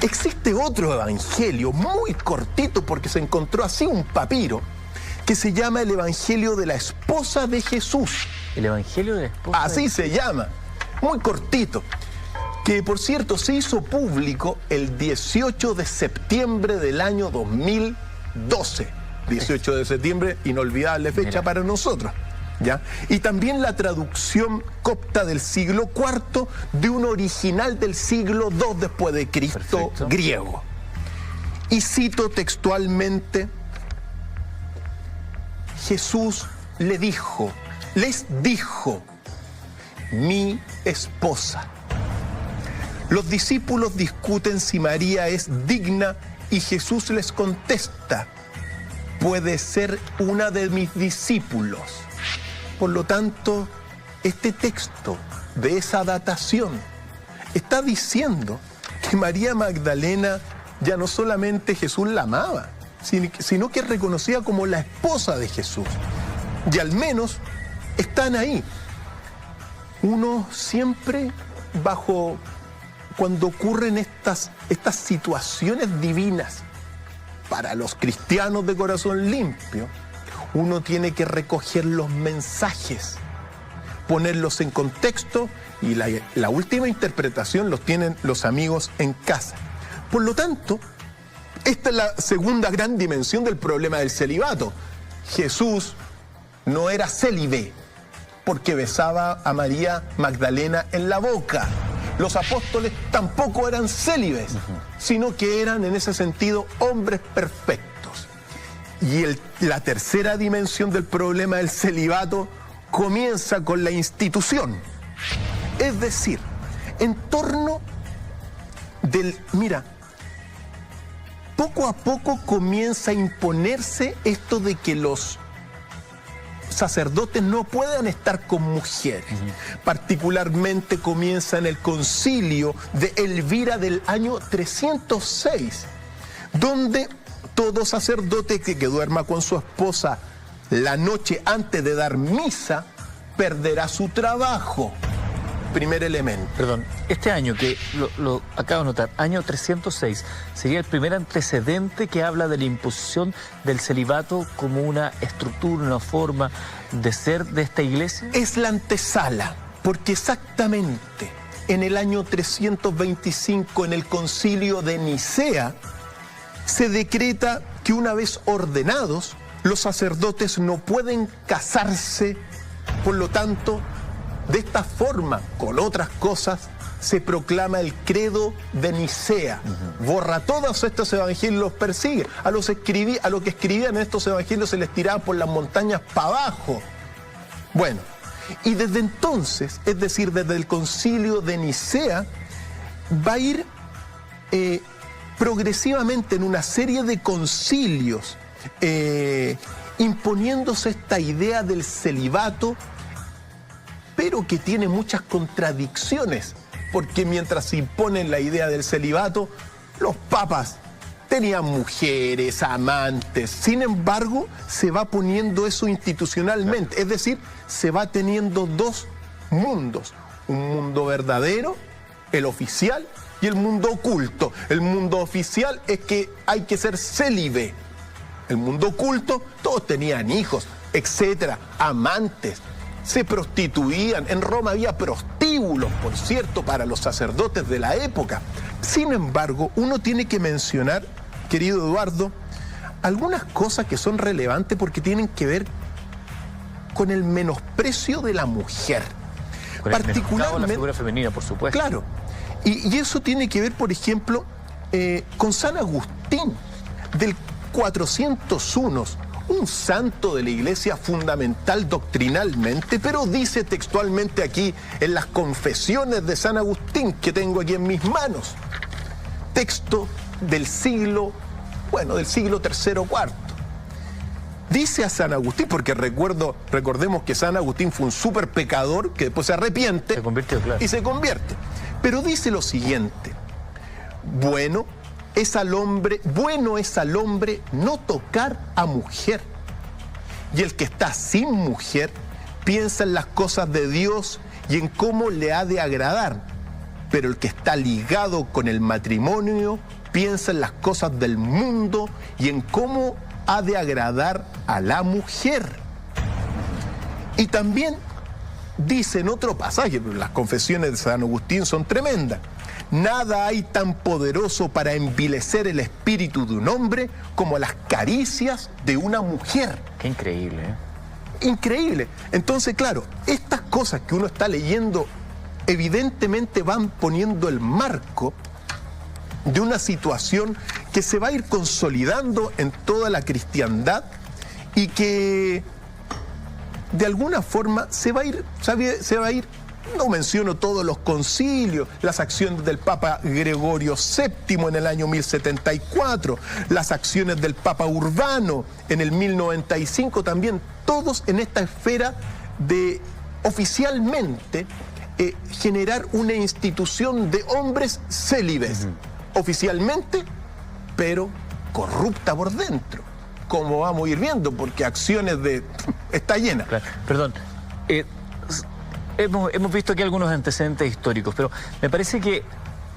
existe otro evangelio muy cortito porque se encontró así un papiro que se llama el Evangelio de la esposa de Jesús. El Evangelio de la esposa. Así se llama, muy cortito, que por cierto se hizo público el 18 de septiembre del año 2012. 18 de septiembre, inolvidable fecha Mira. para nosotros, ¿ya? Y también la traducción copta del siglo IV de un original del siglo II después de Cristo, Perfecto. griego. Y cito textualmente: Jesús les dijo, mi esposa. Los discípulos discuten si María es digna y Jesús les contesta, puede ser una de mis discípulos. Por lo tanto, este texto de esa datación está diciendo que María Magdalena ya no solamente Jesús la amaba, sino que es reconocida como la esposa de Jesús. Y al menos están ahí. Uno siempre cuando ocurren estas situaciones divinas para los cristianos de corazón limpio, uno tiene que recoger los mensajes, ponerlos en contexto y la última interpretación los tienen los amigos en casa. Por lo tanto, esta es la segunda gran dimensión del problema del celibato. Jesús no era célibe porque besaba a María Magdalena en la boca. Los apóstoles tampoco eran célibes, sino que eran en ese sentido hombres perfectos. Y la tercera dimensión del problema del celibato comienza con la institución. Es decir, en torno poco a poco comienza a imponerse esto de que los sacerdotes no puedan estar con mujeres. Particularmente comienza en el concilio de Elvira del año 306, donde todo sacerdote que duerma con su esposa la noche antes de dar misa perderá su trabajo. Primer elemento. Perdón, este año que lo acabo de notar, año 306, sería el primer antecedente que habla de la imposición del celibato como una estructura, una forma de ser de esta iglesia. Es la antesala, porque exactamente en el año 325, en el concilio de Nicea, se decreta que una vez ordenados, los sacerdotes no pueden casarse, por lo tanto, de esta forma, con otras cosas, se proclama el credo de Nicea. Borra todos estos evangelios, los persigue. A lo que escribían en estos evangelios se les tiraba por las montañas para abajo. Bueno, y desde entonces, es decir, desde el concilio de Nicea, va a ir progresivamente en una serie de concilios imponiéndose esta idea del celibato, pero que tiene muchas contradicciones, porque mientras se imponen la idea del celibato, los papas tenían mujeres, amantes. Sin embargo, se va poniendo eso institucionalmente, es decir, se va teniendo dos mundos, un mundo verdadero, el oficial, y el mundo oculto. El mundo oficial es que hay que ser célibe. El mundo oculto, todos tenían hijos, etcétera, amantes. Se prostituían. En Roma había prostíbulos, por cierto, para los sacerdotes de la época. Sin embargo, uno tiene que mencionar, querido Eduardo, algunas cosas que son relevantes porque tienen que ver con el menosprecio de la mujer. Con el menoscabo de la figura femenina, por supuesto. Claro. Y eso tiene que ver, por ejemplo, con San Agustín, del 401, un santo de la iglesia fundamental doctrinalmente, pero dice textualmente aquí en las confesiones de San Agustín que tengo aquí en mis manos, texto del siglo III o IV. Dice a San Agustín, porque recordemos que San Agustín fue un súper pecador que después se arrepiente Se convirtió, claro. y se convierte. Pero dice lo siguiente: bueno es al hombre no tocar a mujer. Y el que está sin mujer piensa en las cosas de Dios y en cómo le ha de agradar. Pero el que está ligado con el matrimonio piensa en las cosas del mundo y en cómo ha de agradar a la mujer. Y también dice en otro pasaje, las confesiones de San Agustín son tremendas: nada hay tan poderoso para envilecer el espíritu de un hombre como las caricias de una mujer. Qué increíble, ¿eh? Increíble. Entonces, claro, estas cosas que uno está leyendo evidentemente van poniendo el marco de una situación que se va a ir consolidando en toda la cristiandad y que de alguna forma se va a ir, no menciono todos los concilios, las acciones del Papa Gregorio VII en el año 1074, las acciones del Papa Urbano en el 1095 también, todos en esta esfera de oficialmente generar una institución de hombres célibes, oficialmente, pero corrupta por dentro, como vamos a ir viendo, porque acciones de... está llena. Claro. Perdón, hemos visto aquí algunos antecedentes históricos, pero me parece que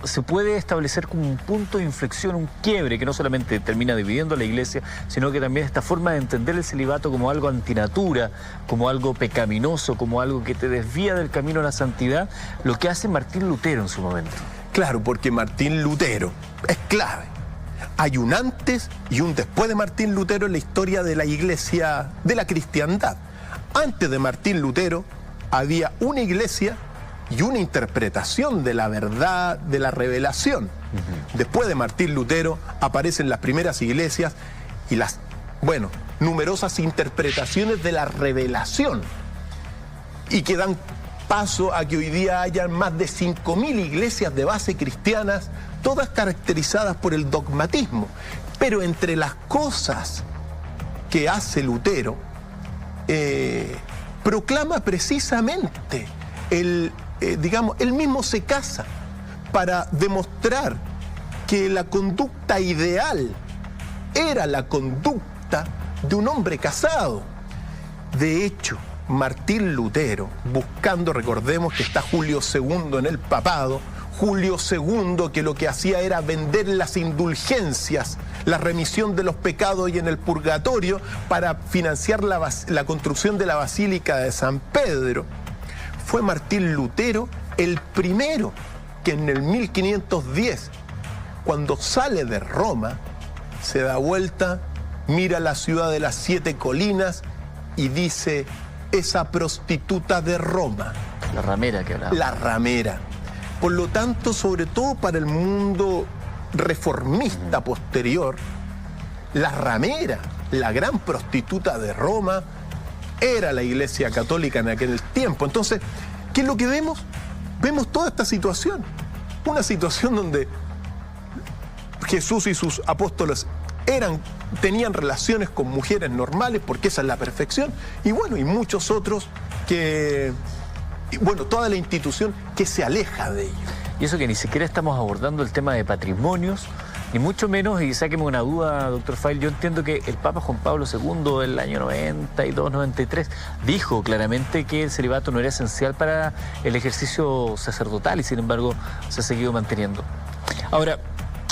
se puede establecer como un punto de inflexión, un quiebre que no solamente termina dividiendo a la Iglesia, sino que también esta forma de entender el celibato como algo antinatura, como algo pecaminoso, como algo que te desvía del camino a la santidad, lo que hace Martín Lutero en su momento. Claro, porque Martín Lutero es clave. Hay un antes y un después de Martín Lutero en la historia de la Iglesia, de la cristiandad. Antes de Martín Lutero había una iglesia y una interpretación de la verdad, de la revelación. Después de Martín Lutero aparecen las primeras iglesias y las, numerosas interpretaciones de la revelación, y que dan paso a que hoy día hayan más de 5.000 iglesias de base cristianas, todas caracterizadas por el dogmatismo. Pero entre las cosas que hace Lutero, proclama precisamente él mismo se casa para demostrar que la conducta ideal era la conducta de un hombre casado. De hecho, Martín Lutero, buscando, recordemos que está Julio II en el papado, Julio II que lo que hacía era vender las indulgencias, la remisión de los pecados y en el purgatorio para financiar la construcción de la Basílica de San Pedro. Fue Martín Lutero el primero que en el 1510, cuando sale de Roma, se da vuelta, mira la ciudad de las 7 colinas y dice: esa prostituta de Roma. La ramera que hablaba. La ramera. Por lo tanto, sobre todo para el mundo reformista posterior, la ramera, la gran prostituta de Roma, era la Iglesia Católica en aquel tiempo. Entonces, ¿qué es lo que vemos? Vemos toda esta situación. Una situación donde Jesús y sus apóstoles tenían relaciones con mujeres normales, porque esa es la perfección, y muchos otros que... toda la institución que se aleja de ello. Y eso que ni siquiera estamos abordando el tema de patrimonios, ni mucho menos, y sáqueme una duda, doctor File, yo entiendo que el Papa Juan Pablo II del año 92, 93, dijo claramente que el celibato no era esencial para el ejercicio sacerdotal y sin embargo se ha seguido manteniendo. Ahora,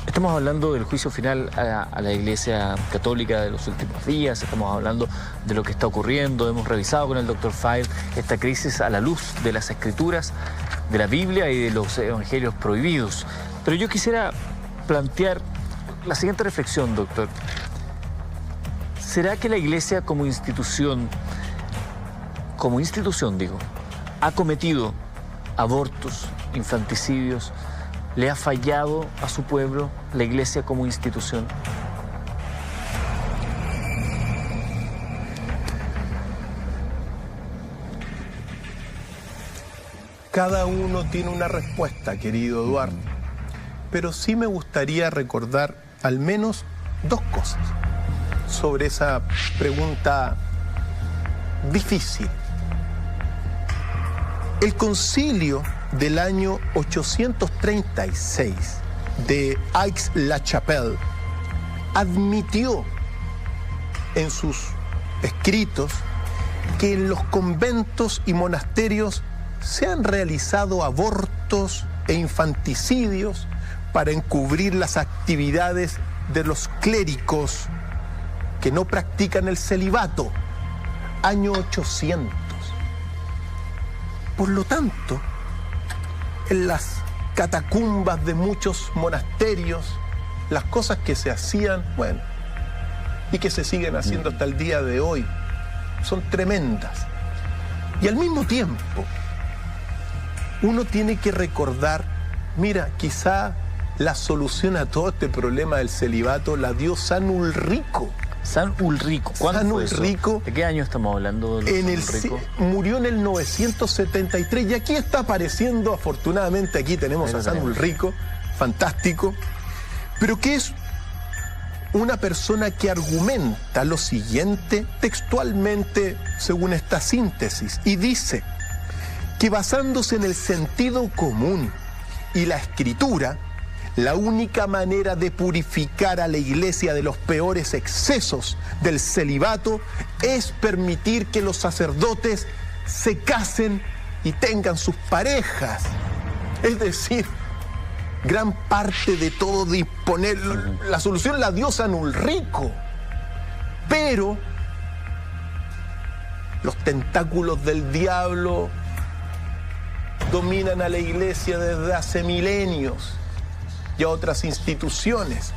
estamos hablando del juicio final a la Iglesia Católica de los últimos días, estamos hablando de lo que está ocurriendo, hemos revisado con el doctor File esta crisis a la luz de las Escrituras, de la Biblia y de los evangelios prohibidos. Pero yo quisiera plantear la siguiente reflexión, doctor. ¿Será que la Iglesia como institución ha cometido abortos, infanticidios? ¿Le ha fallado a su pueblo la Iglesia como institución? Cada uno tiene una respuesta, querido Eduardo. Pero sí me gustaría recordar al menos 2 cosas sobre esa pregunta difícil. El concilio del año 836 de Aix-la-Chapelle admitió en sus escritos que en los conventos y monasterios se han realizado abortos e infanticidios para encubrir las actividades de los clérigos que no practican el celibato. Año 800. Por lo tanto, en las catacumbas de muchos monasterios, las cosas que se hacían, bueno, y que se siguen haciendo hasta el día de hoy, son tremendas. Y al mismo tiempo, uno tiene que recordar, mira, quizá la solución a todo este problema del celibato la dio San Ulrico. San Ulrico, ¿cuándo San fue eso? Ulrico. ¿De qué año estamos hablando? Murió en el 973 y aquí está apareciendo, afortunadamente aquí tenemos a San Ulrico, fantástico, pero que es una persona que argumenta lo siguiente textualmente según esta síntesis y dice que basándose en el sentido común y la escritura, la única manera de purificar a la Iglesia de los peores excesos del celibato es permitir que los sacerdotes se casen y tengan sus parejas. Es decir, gran parte de todo disponer, la solución la dio San Ulrico. Pero los tentáculos del diablo dominan a la Iglesia desde hace milenios y a otras instituciones.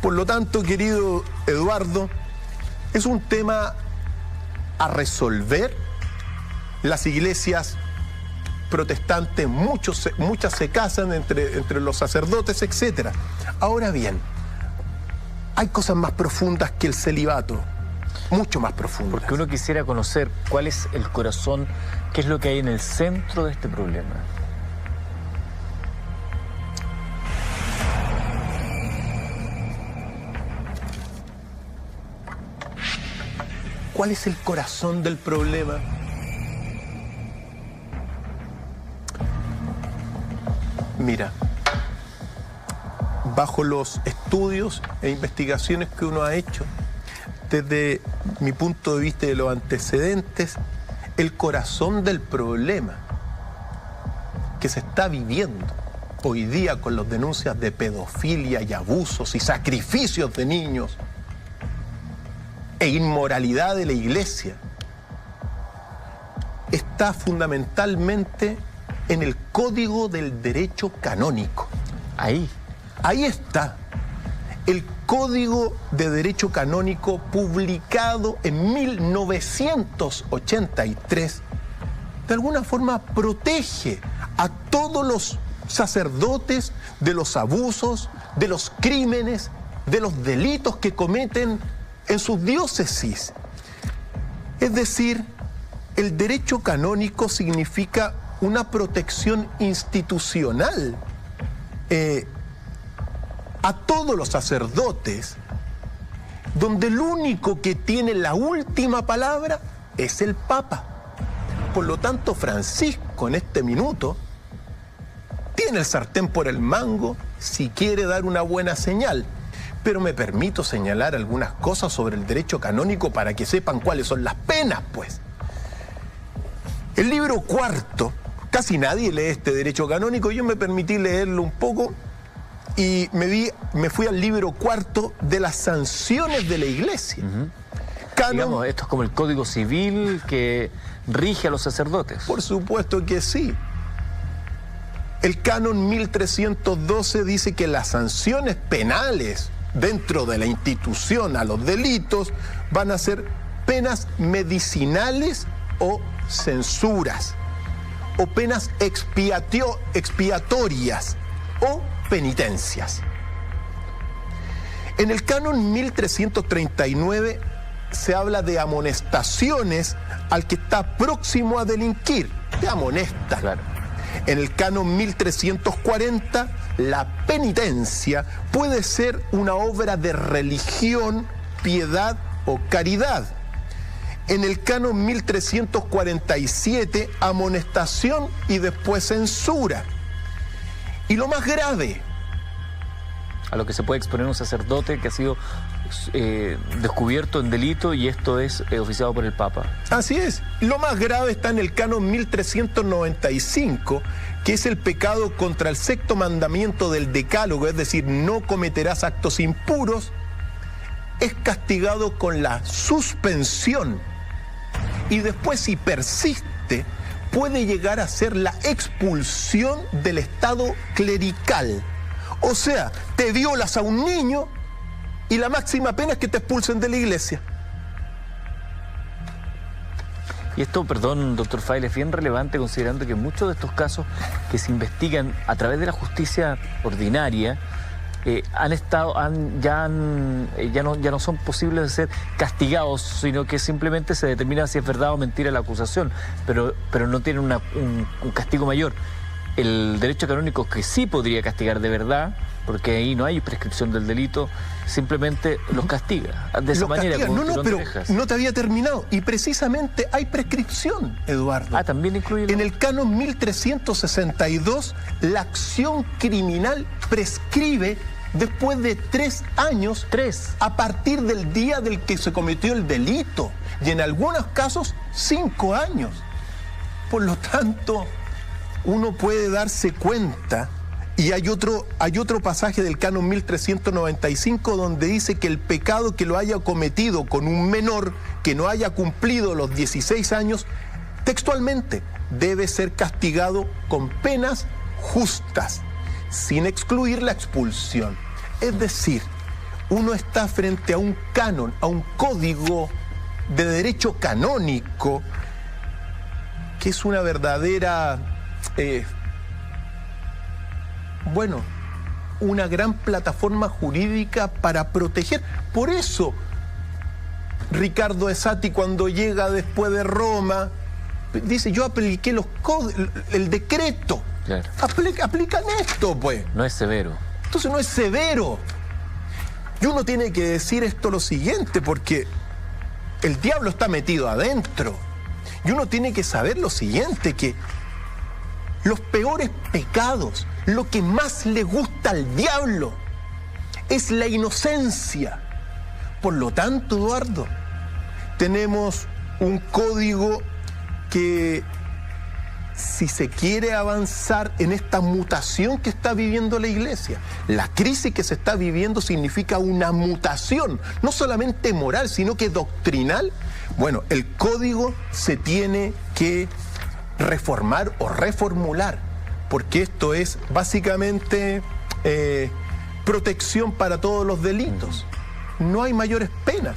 Por lo tanto, querido Eduardo, es un tema a resolver. Las iglesias protestantes, muchas se casan entre los sacerdotes, etc. Ahora bien, hay cosas más profundas que el celibato, mucho más profundas. Porque uno quisiera conocer cuál es el corazón, qué es lo que hay en el centro de este problema. ¿Cuál es el corazón del problema? Mira, bajo los estudios e investigaciones que uno ha hecho, desde mi punto de vista de los antecedentes, el corazón del problema que se está viviendo hoy día con las denuncias de pedofilia y abusos y sacrificios de niños e inmoralidad de la Iglesia está fundamentalmente en el Código del Derecho Canónico. Ahí está. El Código de Derecho Canónico, publicado en 1983, de alguna forma protege a todos los sacerdotes de los abusos, de los crímenes, de los delitos que cometen en sus diócesis. Es decir, el derecho canónico significa una protección institucional a todos los sacerdotes, donde el único que tiene la última palabra es el Papa. Por lo tanto, Francisco en este minuto tiene el sartén por el mango si quiere dar una buena señal. Pero me permito señalar algunas cosas sobre el derecho canónico para que sepan cuáles son las penas, pues. El libro cuarto, casi nadie lee este derecho canónico, yo me permití leerlo un poco y me fui al libro cuarto de las sanciones de la Iglesia. Digamos, esto es como el Código Civil que rige a los sacerdotes. Por supuesto que sí. El canon 1312 dice que las sanciones penales dentro de la institución a los delitos van a ser penas medicinales o censuras, o penas expiatorias o penitencias. En el canon 1339 se habla de amonestaciones al que está próximo a delinquir, te amonesta. Claro. En el canon 1340, la penitencia puede ser una obra de religión, piedad o caridad. en el canon 1347, amonestación y después censura. Y lo más grave, a lo que se puede exponer un sacerdote que ha sido descubierto en delito, y esto es oficiado por el Papa. Así es. Lo más grave está en el canon 1395, que es el pecado contra el sexto mandamiento del decálogo, es decir, no cometerás actos impuros. Es castigado con la suspensión, y después, si persiste, puede llegar a ser la expulsión del estado clerical. O sea, te violas a un niño y la máxima pena es que te expulsen de la iglesia. Y esto, perdón, doctor File, es bien relevante considerando que muchos de estos casos que se investigan a través de la justicia ordinaria ya no son posibles de ser castigados, sino que simplemente se determina si es verdad o mentira la acusación, pero no tienen un castigo mayor. El derecho canónico, que sí podría castigar de verdad, porque ahí no hay prescripción del delito, simplemente los castiga de esa manera. No, pero no te había terminado. Y precisamente hay prescripción, Eduardo. También incluye... En el canon 1362, la acción criminal prescribe después de 3 años, a partir del día del que se cometió el delito. Y en algunos casos, 5 años. Por lo tanto, uno puede darse cuenta, y hay otro pasaje del canon 1395 donde dice que el pecado que lo haya cometido con un menor que no haya cumplido los 16 años, textualmente, debe ser castigado con penas justas, sin excluir la expulsión. Es decir, uno está frente a un canon, a un código de derecho canónico, que es una verdadera... una gran plataforma jurídica para proteger. Por eso, Ricardo Esati, cuando llega después de Roma, dice, yo apliqué el decreto. Claro. Aplican esto, pues. No es severo. Entonces no es severo. Y uno tiene que decir esto lo siguiente, porque el diablo está metido adentro. Y uno tiene que saber lo siguiente, que los peores pecados, lo que más le gusta al diablo, es la inocencia. Por lo tanto, Eduardo, tenemos un código que, si se quiere avanzar en esta mutación que está viviendo la iglesia, la crisis que se está viviendo significa una mutación, no solamente moral, sino que doctrinal. Bueno, el código se tiene que reformar o reformular, porque esto es básicamente protección para todos los delitos. No hay mayores penas.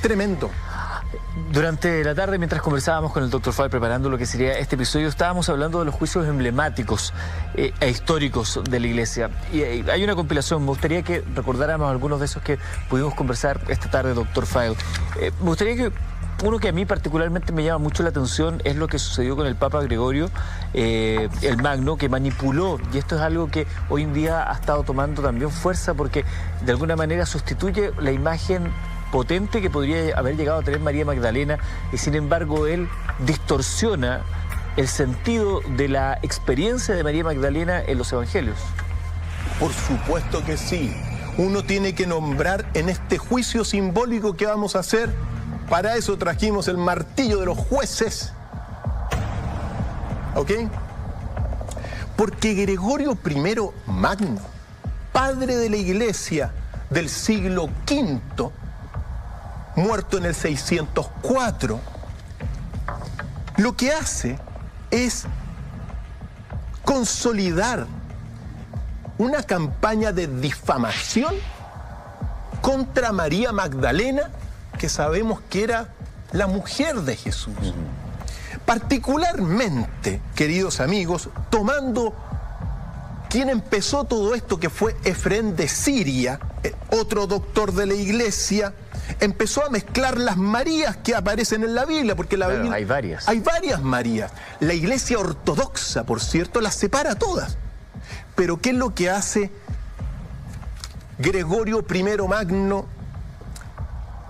Tremendo. Durante la tarde, mientras conversábamos con el Dr. File preparando lo que sería este episodio, estábamos hablando de los juicios emblemáticos e históricos de la Iglesia. Y hay una compilación, me gustaría que recordáramos algunos de esos que pudimos conversar esta tarde, Dr. File. Me gustaría que uno que a mí particularmente me llama mucho la atención es lo que sucedió con el Papa Gregorio el Magno, que manipuló, y esto es algo que hoy en día ha estado tomando también fuerza, porque de alguna manera sustituye la imagen potente que podría haber llegado a tener María Magdalena, y sin embargo él distorsiona el sentido de la experiencia de María Magdalena en los evangelios. Por supuesto que sí. Uno tiene que nombrar en este juicio simbólico que vamos a hacer. Para eso trajimos el martillo de los jueces. ¿Ok? Porque Gregorio I Magno, padre de la Iglesia del siglo V, muerto en el 604, lo que hace es consolidar una campaña de difamación contra María Magdalena, que sabemos que era la mujer de Jesús. Particularmente, queridos amigos, tomando quien empezó todo esto, que fue Efrén de Siria, otro doctor de la Iglesia, empezó a mezclar las Marías que aparecen en la Biblia, porque la Biblia hay varias. Hay varias Marías. La Iglesia ortodoxa, por cierto, las separa todas. Pero ¿qué es lo que hace Gregorio I Magno?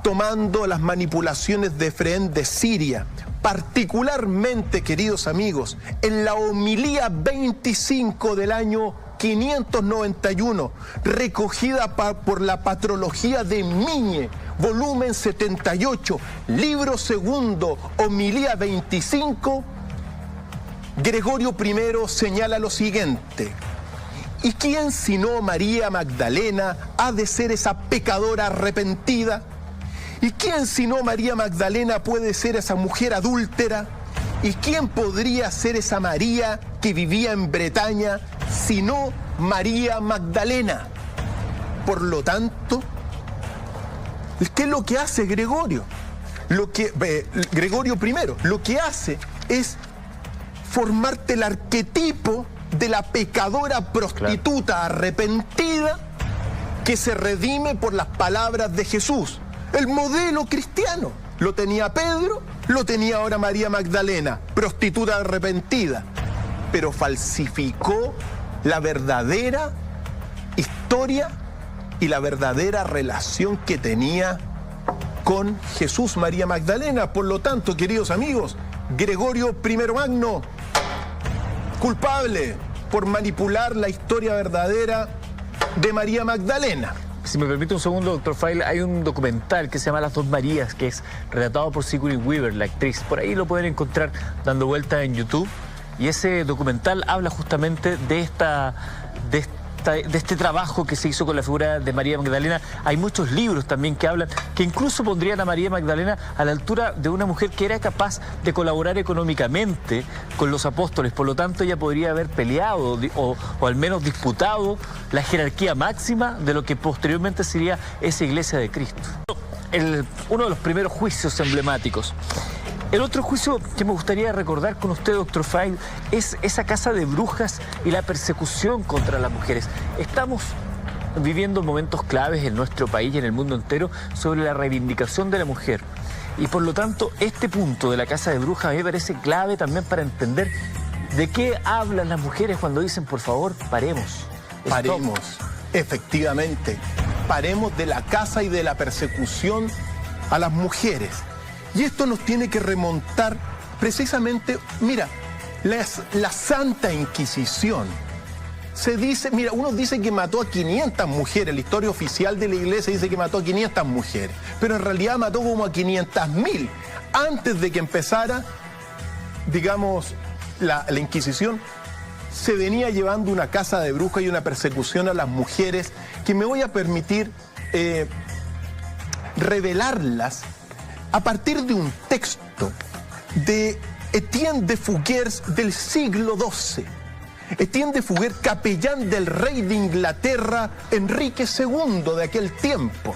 tomando las manipulaciones de Efrén de Siria. Particularmente, queridos amigos, en la homilía 25 del año 591, recogida por la Patrología de Miñe, volumen 78, libro segundo, homilía 25, Gregorio I señala lo siguiente: ¿y quién sino María Magdalena ha de ser esa pecadora arrepentida? ¿Y quién sino María Magdalena puede ser esa mujer adúltera? ¿Y quién podría ser esa María que vivía en Bretaña sino María Magdalena? Por lo tanto, ¿qué es lo que hace Gregorio? Gregorio I, lo que hace es formarte el arquetipo de la pecadora prostituta arrepentida que se redime por las palabras de Jesús. El modelo cristiano lo tenía Pedro, lo tenía ahora María Magdalena, prostituta arrepentida, pero falsificó la verdadera historia y la verdadera relación que tenía con Jesús María Magdalena. Por lo tanto, queridos amigos, Gregorio I Magno, culpable por manipular la historia verdadera de María Magdalena. Si me permite un segundo, doctor Feil, hay un documental que se llama Las Dos Marías, que es relatado por Sigourney Weaver, la actriz. Por ahí lo pueden encontrar dando vueltas en YouTube. Y ese documental habla justamente de este trabajo que se hizo con la figura de María Magdalena. Hay muchos libros también que hablan, que incluso pondrían a María Magdalena a la altura de una mujer que era capaz de colaborar económicamente con los apóstoles. Por lo tanto, ella podría haber peleado o al menos disputado la jerarquía máxima de lo que posteriormente sería esa iglesia de Cristo. Uno de los primeros juicios emblemáticos. El otro juicio que me gustaría recordar con usted, doctor Feil, es esa casa de brujas y la persecución contra las mujeres. Estamos viviendo momentos claves en nuestro país y en el mundo entero sobre la reivindicación de la mujer. Y por lo tanto, este punto de la casa de brujas a mí me parece clave también para entender de qué hablan las mujeres cuando dicen, por favor, paremos. Paremos, efectivamente. Paremos de la casa y de la persecución a las mujeres. Y esto nos tiene que remontar precisamente, mira, la Santa Inquisición. Se dice, mira, uno dice que mató a 500 mujeres, la historia oficial de la iglesia dice que mató a 500 mujeres, pero en realidad mató como a 500.000. Antes de que empezara, digamos, la Inquisición, se venía llevando una casa de brujas y una persecución a las mujeres que me voy a permitir revelarlas a partir de un texto de Etienne de Fouguers del siglo XII. Etienne de Fouguers, capellán del rey de Inglaterra, Enrique II de aquel tiempo.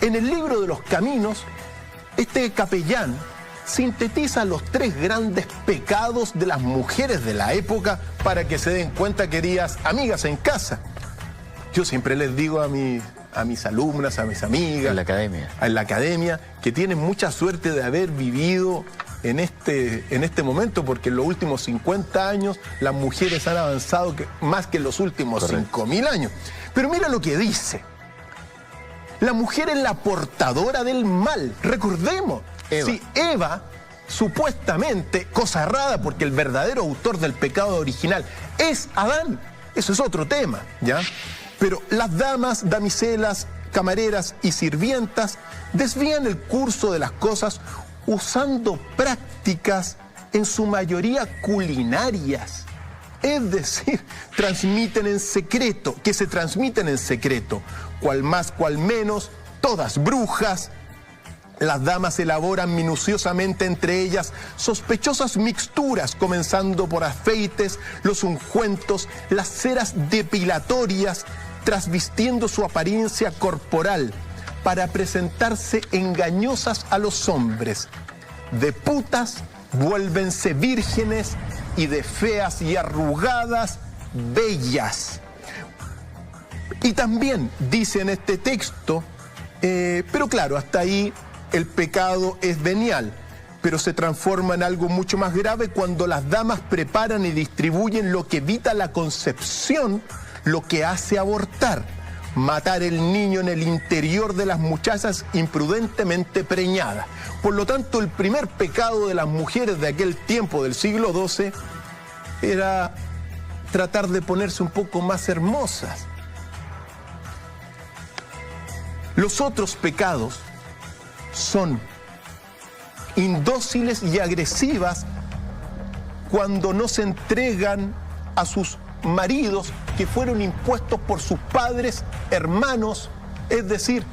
En el libro de los Caminos, este capellán sintetiza los 3 grandes pecados de las mujeres de la época para que se den cuenta, queridas amigas en casa. Yo siempre les digo a mis alumnas, a mis amigas, en la academia, que tienen mucha suerte de haber vivido en este momento, porque en los últimos 50 años las mujeres han avanzado más que en los últimos 5.000 años. Pero mira lo que dice. La mujer es la portadora del mal. Recordemos, si Eva, supuestamente, cosa errada, porque el verdadero autor del pecado original es Adán, eso es otro tema, ¿ya? Pero las damas, damiselas, camareras y sirvientas desvían el curso de las cosas usando prácticas en su mayoría culinarias. Es decir, transmiten en secreto, que se transmiten en secreto, cual más, cual menos, todas brujas. Las damas elaboran minuciosamente entre ellas sospechosas mixturas, comenzando por afeites, los ungüentos, las ceras depilatorias, trasvistiendo su apariencia corporal para presentarse engañosas a los hombres. De putas vuélvense vírgenes y de feas y arrugadas, bellas. Y también dice en este texto, pero claro, hasta ahí el pecado es venial, pero se transforma en algo mucho más grave cuando las damas preparan y distribuyen lo que evita la concepción, lo que hace abortar. matar el niño en el interior de las muchachas imprudentemente preñadas. Por lo tanto, el primer pecado de las mujeres de aquel tiempo del siglo XII era tratar de ponerse un poco más hermosas. Los otros pecados son indóciles y agresivas cuando no se entregan a sus maridos que fueron impuestos por sus padres, hermanos, es decir,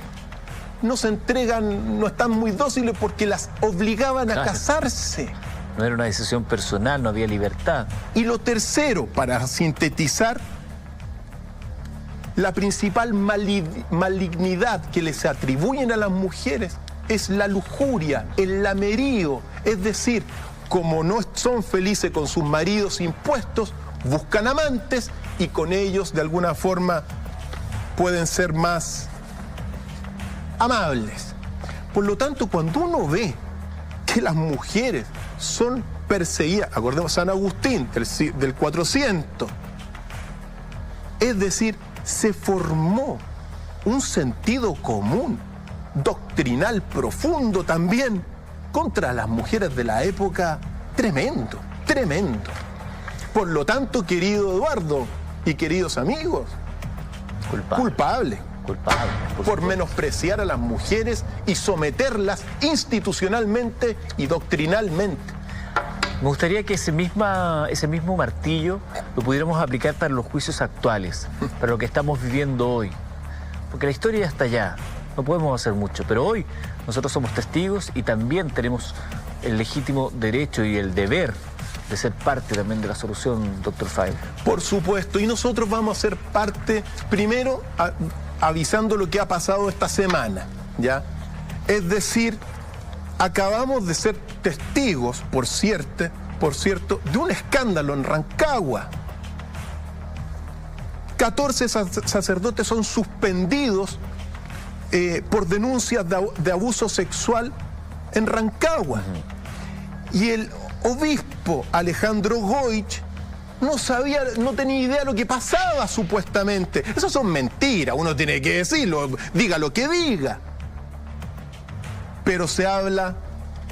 no se entregan, no están muy dóciles porque las obligaban a casarse. No era una decisión personal, no había libertad. Y lo tercero, para sintetizar, la principal malignidad que les atribuyen a las mujeres es la lujuria, el lamerío, es decir, como no son felices con sus maridos impuestos, buscan amantes y con ellos de alguna forma pueden ser más amables. Por lo tanto, cuando uno ve que las mujeres son perseguidas, acordemos San Agustín del 400, es decir, se formó un sentido común, doctrinal profundo también, contra las mujeres de la época, tremendo, tremendo. Por lo tanto, querido Eduardo y queridos amigos, culpable por menospreciar a las mujeres y someterlas institucionalmente y doctrinalmente. Me gustaría que ese mismo martillo lo pudiéramos aplicar para los juicios actuales, para lo que estamos viviendo hoy. Porque la historia ya está allá, no podemos hacer mucho, pero hoy nosotros somos testigos y también tenemos el legítimo derecho y el deber de ser parte también de la solución, doctor File. Por supuesto, y nosotros vamos a ser parte, primero, avisando lo que ha pasado esta semana, ¿ya? Es decir, acabamos de ser testigos, por cierto, de un escándalo en Rancagua. 14 sacerdotes son suspendidos por denuncias de abuso sexual en Rancagua. Y el obispo Alejandro Goich no tenía idea de lo que pasaba supuestamente. Eso son mentiras, uno tiene que decirlo, diga lo que diga. Pero se habla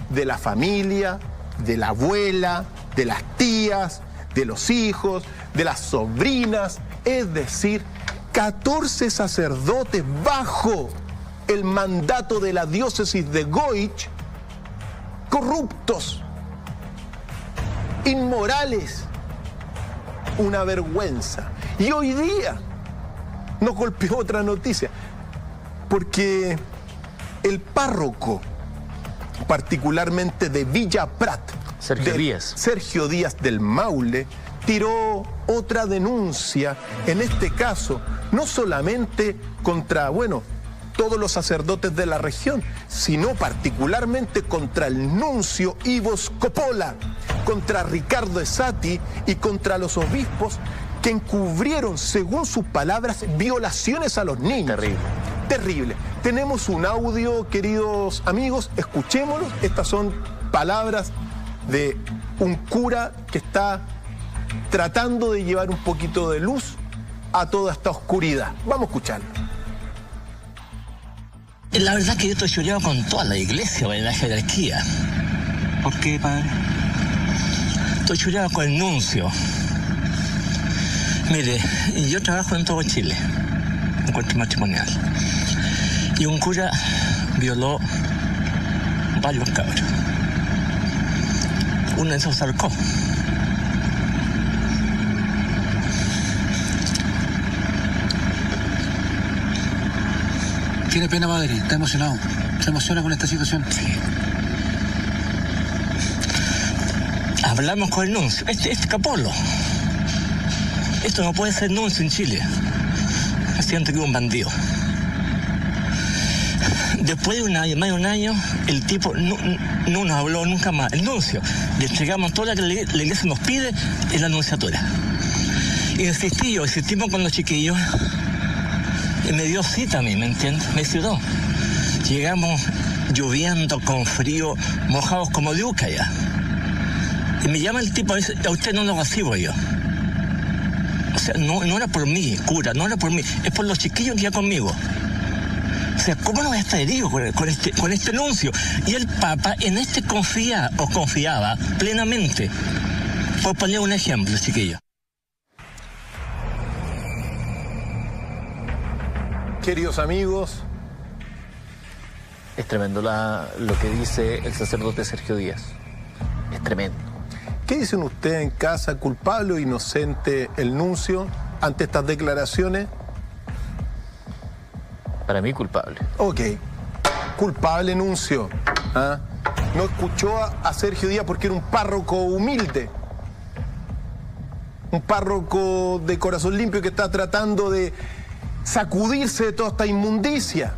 de la familia, de la abuela, de las tías, de los hijos, de las sobrinas, es decir, 14 sacerdotes bajo el mandato de la diócesis de Goich, corruptos, inmorales, una vergüenza. Y hoy día nos golpeó otra noticia, porque el párroco, particularmente de Villa Prat, Sergio Díaz del Maule, tiró otra denuncia, en este caso, no solamente contra, todos los sacerdotes de la región, sino particularmente contra el nuncio Ivo Scopola, contra Ricardo Esati y contra los obispos que encubrieron, según sus palabras, violaciones a los niños. Terrible. Terrible. Tenemos un audio, queridos amigos, escuchémoslo. Estas son palabras de un cura que está tratando de llevar un poquito de luz a toda esta oscuridad. Vamos a escucharlo. La verdad que yo estoy choreado con toda la iglesia, en la jerarquía. ¿Por qué, padre? Estoy choreado con el nuncio. Mire, yo trabajo en todo Chile, en corte matrimonial. Y un cura violó varios cabros. Uno de esos se ahorcó. Tiene pena, padre, está emocionado. Se emociona con esta situación. Sí. Hablamos con el nuncio. Este Capolo. Esto no puede ser nuncio en Chile. Siento que es un bandido. Después de más de un año, el tipo no nos habló nunca más. El nuncio. Le entregamos todo lo que la iglesia nos pide en la anunciatura. Insistimos con los chiquillos. Y me dio cita a mí, ¿me entiendes? Me citó. Llegamos lloviendo, con frío, mojados como de uca ya. Y me llama el tipo y dice, a usted no lo recibo yo. sea, no era por mí, cura, no era por mí, es por los chiquillos que iban conmigo. O sea, ¿cómo no voy a estar herido con este anuncio? Y el Papa en confiaba plenamente. Por poner un ejemplo, chiquillos. Queridos amigos, Es tremendo lo que dice el sacerdote Sergio Díaz. Es tremendo. ¿qué dicen ustedes en casa, culpable o inocente el nuncio ante estas declaraciones? Para mí, culpable. Ok, culpable nuncio. ¿Ah? No escuchó a Sergio Díaz porque era un párroco humilde. Un párroco de corazón limpio que está tratando de sacudirse de toda esta inmundicia.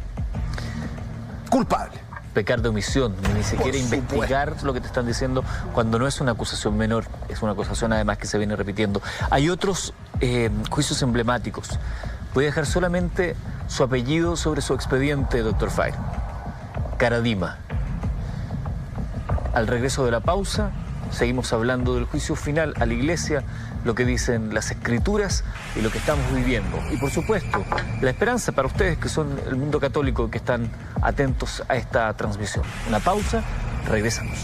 Culpable. Pecar de omisión, ni siquiera investigar lo que te están diciendo cuando no es una acusación menor, es una acusación además que se viene repitiendo. Hay otros juicios emblemáticos. Voy a dejar solamente su apellido sobre su expediente, doctor Fire. Caradima. Al regreso de la pausa, seguimos hablando del juicio final a la Iglesia, lo que dicen las Escrituras y lo que estamos viviendo. Y por supuesto, la esperanza para ustedes que son el mundo católico, que están atentos a esta transmisión. Una pausa, regresamos.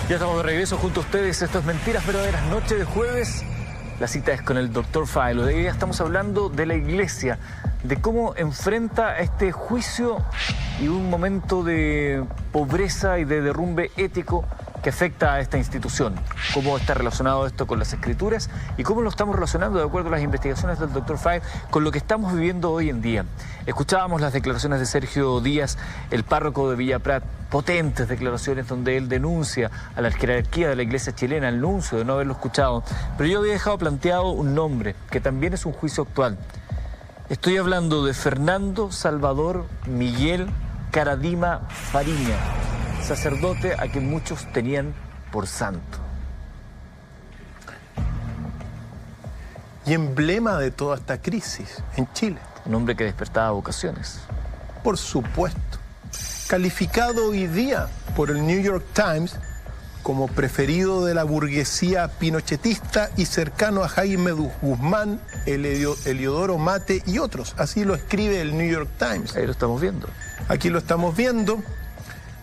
Ya estamos de regreso junto a ustedes. Esto es Mentiras Verdaderas, noche de jueves. La cita es con el Dr. File. Hoy día estamos hablando de la Iglesia, de cómo enfrenta este juicio y un momento de pobreza y de derrumbe ético que afecta a esta institución. Cómo está relacionado esto con las Escrituras y cómo lo estamos relacionando, de acuerdo a las investigaciones del Dr. File, con lo que estamos viviendo hoy en día. Escuchábamos las declaraciones de Sergio Díaz, el párroco de Villa Prat, potentes declaraciones donde él denuncia a la jerarquía de la Iglesia chilena, el nuncio, de no haberlo escuchado. Pero yo había dejado planteado un nombre, que también es un juicio actual. Estoy hablando de Fernando Salvador Miguel Caradima Fariña, sacerdote a quien muchos tenían por santo. Y emblema de toda esta crisis en Chile. Un hombre que despertaba vocaciones. Por supuesto. Calificado hoy día por el New York Times como preferido de la burguesía pinochetista y cercano a Jaime Guzmán, Eliodoro Mate y otros. Así lo escribe el New York Times. Ahí lo estamos viendo. Aquí lo estamos viendo.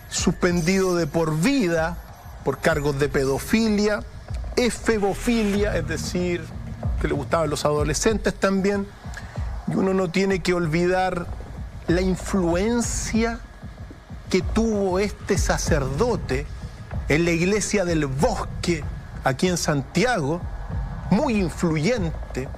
Suspendido de por vida por cargos de pedofilia, efebofilia, es decir, que le gustaban los adolescentes también. Y uno no tiene que olvidar la influencia que tuvo este sacerdote en la iglesia del Bosque, aquí en Santiago, muy influyente,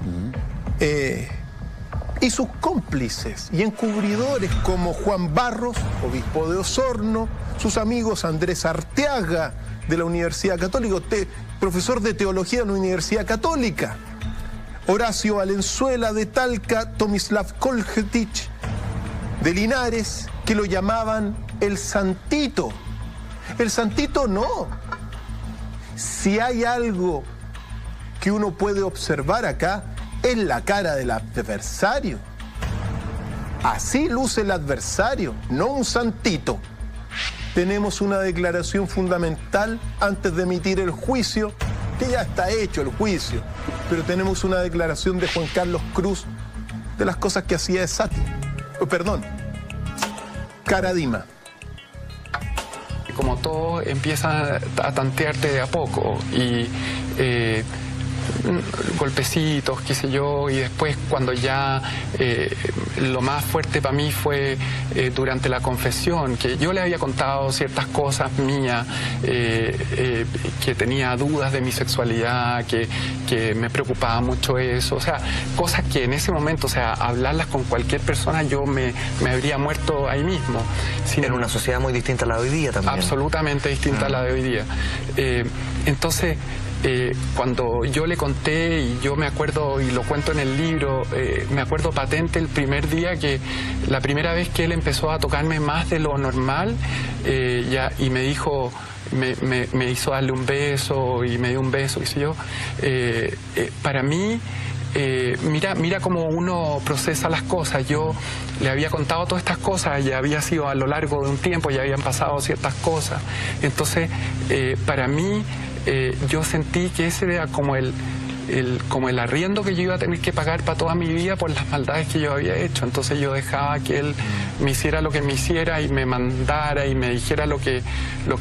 y sus cómplices y encubridores como Juan Barros, obispo de Osorno, sus amigos Andrés Arteaga de la Universidad Católica, profesor de teología en la Universidad Católica, Horacio Valenzuela de Talca, Tomislav Koljetich de Linares, que lo llamaban el Santito. El Santito no. Si hay algo que uno puede observar acá, es la cara del adversario. Así luce el adversario, no un santito. Tenemos una declaración fundamental antes de emitir el juicio, que ya está hecho el juicio, pero tenemos una declaración de Juan Carlos Cruz de las cosas que hacía Caradima. Como todo empieza a tantearte de a poco y golpecitos, qué sé yo, y después cuando ya lo más fuerte para mí fue durante la confesión, que yo le había contado ciertas cosas mías, que tenía dudas de mi sexualidad, que me preocupaba mucho eso, o sea, cosas que en ese momento, o sea, hablarlas con cualquier persona yo me habría muerto ahí mismo. En una sociedad muy distinta a la de hoy día también. Absolutamente distinta a la de hoy día. Entonces, cuando yo le conté, y yo me acuerdo, y lo cuento en el libro, me acuerdo patente el primer día la primera vez que él empezó a tocarme más de lo normal, y me dijo, me hizo darle un beso, y me dio un beso, qué sé yo. Para mí, mira cómo uno procesa las cosas. Yo le había contado todas estas cosas, ya había sido a lo largo de un tiempo, ya habían pasado ciertas cosas. Entonces, para mí, yo sentí que ese era como el arriendo que yo iba a tener que pagar para toda mi vida por las maldades que yo había hecho. Entonces yo dejaba que él me hiciera lo que me hiciera y me mandara y me dijera lo que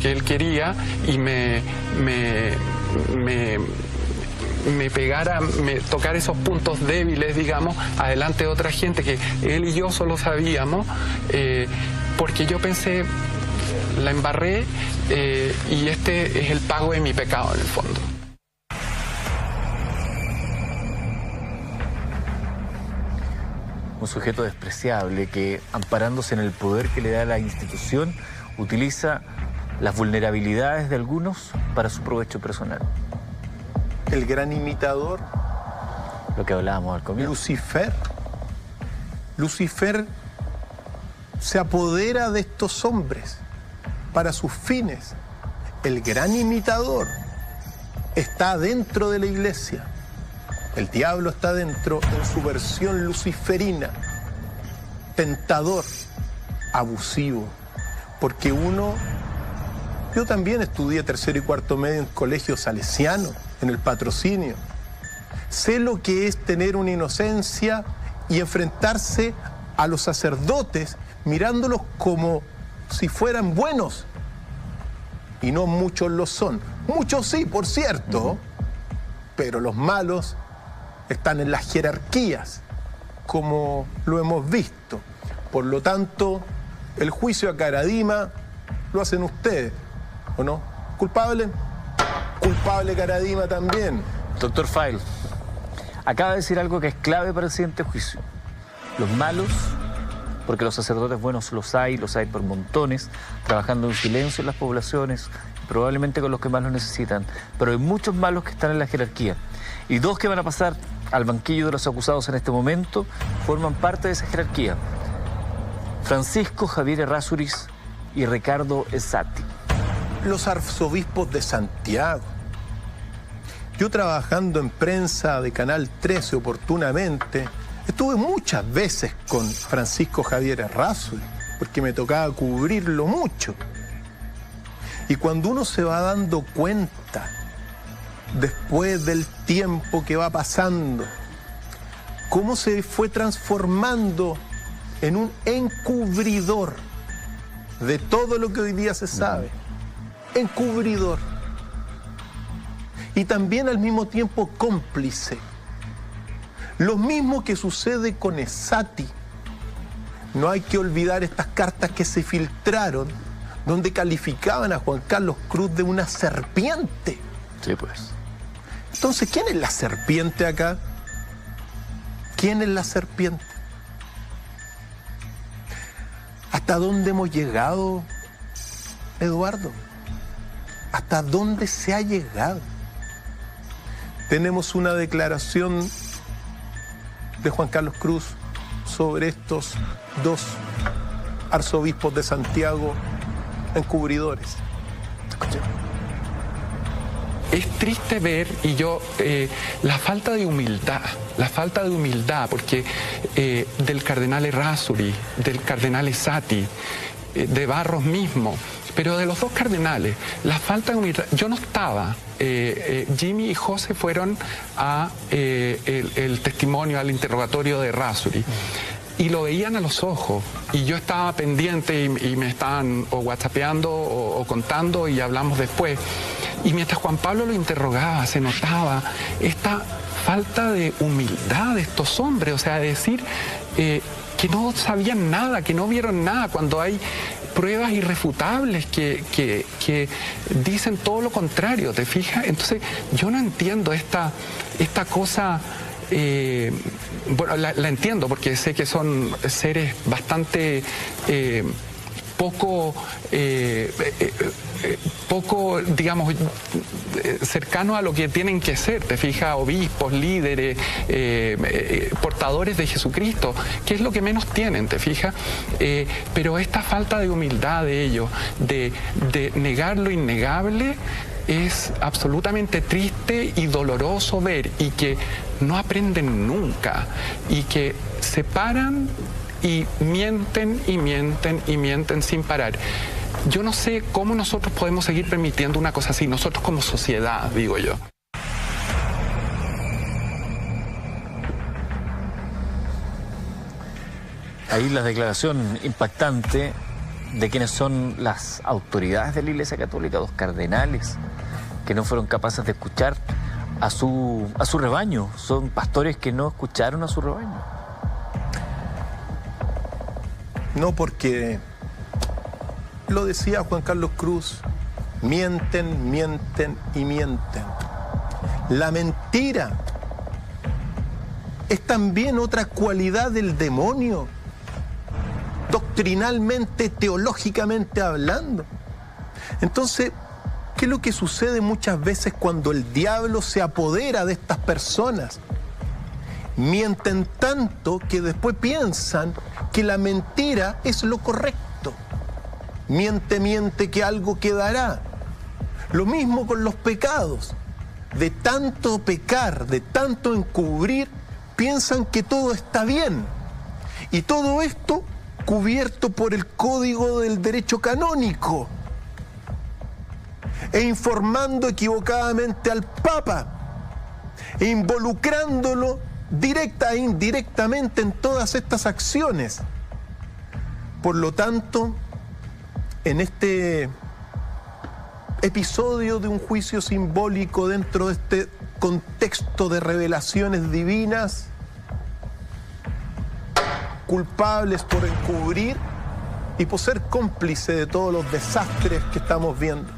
él quería, y me pegara, tocar esos puntos débiles, digamos, adelante de otra gente que él y yo solo sabíamos, porque yo pensé, la embarré, y este es el pago de mi pecado en el fondo. Un sujeto despreciable que, amparándose en el poder que le da la institución, utiliza las vulnerabilidades de algunos para su provecho personal. El gran imitador. Lo que hablábamos al comienzo. Lucifer se apodera de estos hombres para sus fines. El gran imitador está dentro de la iglesia. El diablo está dentro en su versión luciferina. Tentador, abusivo. Porque yo también estudié tercero y cuarto medio en colegio salesiano, en el Patrocinio. Sé lo que es tener una inocencia y enfrentarse a los sacerdotes mirándolos como si fueran buenos. Y no muchos lo son. Muchos sí, por cierto, pero los malos están en las jerarquías, como lo hemos visto. Por lo tanto, el juicio a Caradima lo hacen ustedes, ¿o no? ¿Culpable? Culpable Caradima también. Doctor File, acaba de decir algo que es clave para el siguiente juicio. Los malos, porque los sacerdotes buenos los hay por montones, trabajando en silencio en las poblaciones, probablemente con los que más lo necesitan, pero hay muchos malos que están en la jerarquía. Y dos que van a pasar al banquillo de los acusados en este momento forman parte de esa jerarquía. Francisco Javier Errázuriz y Ricardo Esati. Los arzobispos de Santiago. Yo, trabajando en prensa de Canal 13 oportunamente, estuve muchas veces con Francisco Javier Errázuriz, porque me tocaba cubrirlo mucho. Y cuando uno se va dando cuenta, después del tiempo que va pasando, cómo se fue transformando en un encubridor de todo lo que hoy día se sabe. Encubridor. Y también al mismo tiempo cómplice. Lo mismo que sucede con Esati. No hay que olvidar estas cartas que se filtraron, donde calificaban a Juan Carlos Cruz de una serpiente. Sí, pues. Entonces, ¿quién es la serpiente acá? ¿Quién es la serpiente? ¿Hasta dónde hemos llegado, Eduardo? ¿Hasta dónde se ha llegado? Tenemos una declaración de Juan Carlos Cruz sobre estos dos arzobispos de Santiago encubridores. Escuchen. Es triste ver, y la falta de humildad, porque del cardenal Errázuriz, del cardenal Esati, de Barros mismo, pero de los dos cardenales, la falta de humildad. Yo no estaba, Jimmy y José fueron a el testimonio, al interrogatorio de Errázuriz. Y lo veían a los ojos, y yo estaba pendiente y me estaban o whatsappeando o contando, y hablamos después. Y mientras Juan Pablo lo interrogaba, se notaba esta falta de humildad de estos hombres, o sea, decir que no sabían nada, que no vieron nada, cuando hay pruebas irrefutables que dicen todo lo contrario, ¿te fijas? Entonces, yo no entiendo esta cosa. Bueno, la entiendo porque sé que son seres bastante poco, digamos, cercano a lo que tienen que ser, te fijas, obispos, líderes, portadores de Jesucristo, que es lo que menos tienen, te fijas, pero esta falta de humildad de ellos, de negar lo innegable, es absolutamente triste y doloroso ver, y que no aprenden nunca, y que se paran y mienten y mienten y mienten sin parar. Yo no sé cómo nosotros podemos seguir permitiendo una cosa así, nosotros como sociedad, digo yo. Ahí la declaración impactante de quienes son las autoridades de la Iglesia Católica, los cardenales, que no fueron capaces de escuchar a su rebaño. Son pastores que no escucharon a su rebaño. No, porque lo decía Juan Carlos Cruz, mienten, mienten y mienten. La mentira es también otra cualidad del demonio, doctrinalmente, teológicamente hablando. Entonces, ¿qué es lo que sucede muchas veces cuando el diablo se apodera de estas personas? Mienten tanto que después piensan que la mentira es lo correcto. Miente, miente que algo quedará. Lo mismo con los pecados. De tanto pecar, de tanto encubrir, piensan que todo está bien. Y todo esto cubierto por el código del derecho canónico. E informando equivocadamente al Papa. E involucrándolo directa e indirectamente en todas estas acciones. Por lo tanto, en este episodio de un juicio simbólico dentro de este contexto de revelaciones divinas, culpables por encubrir y por ser cómplice de todos los desastres que estamos viendo.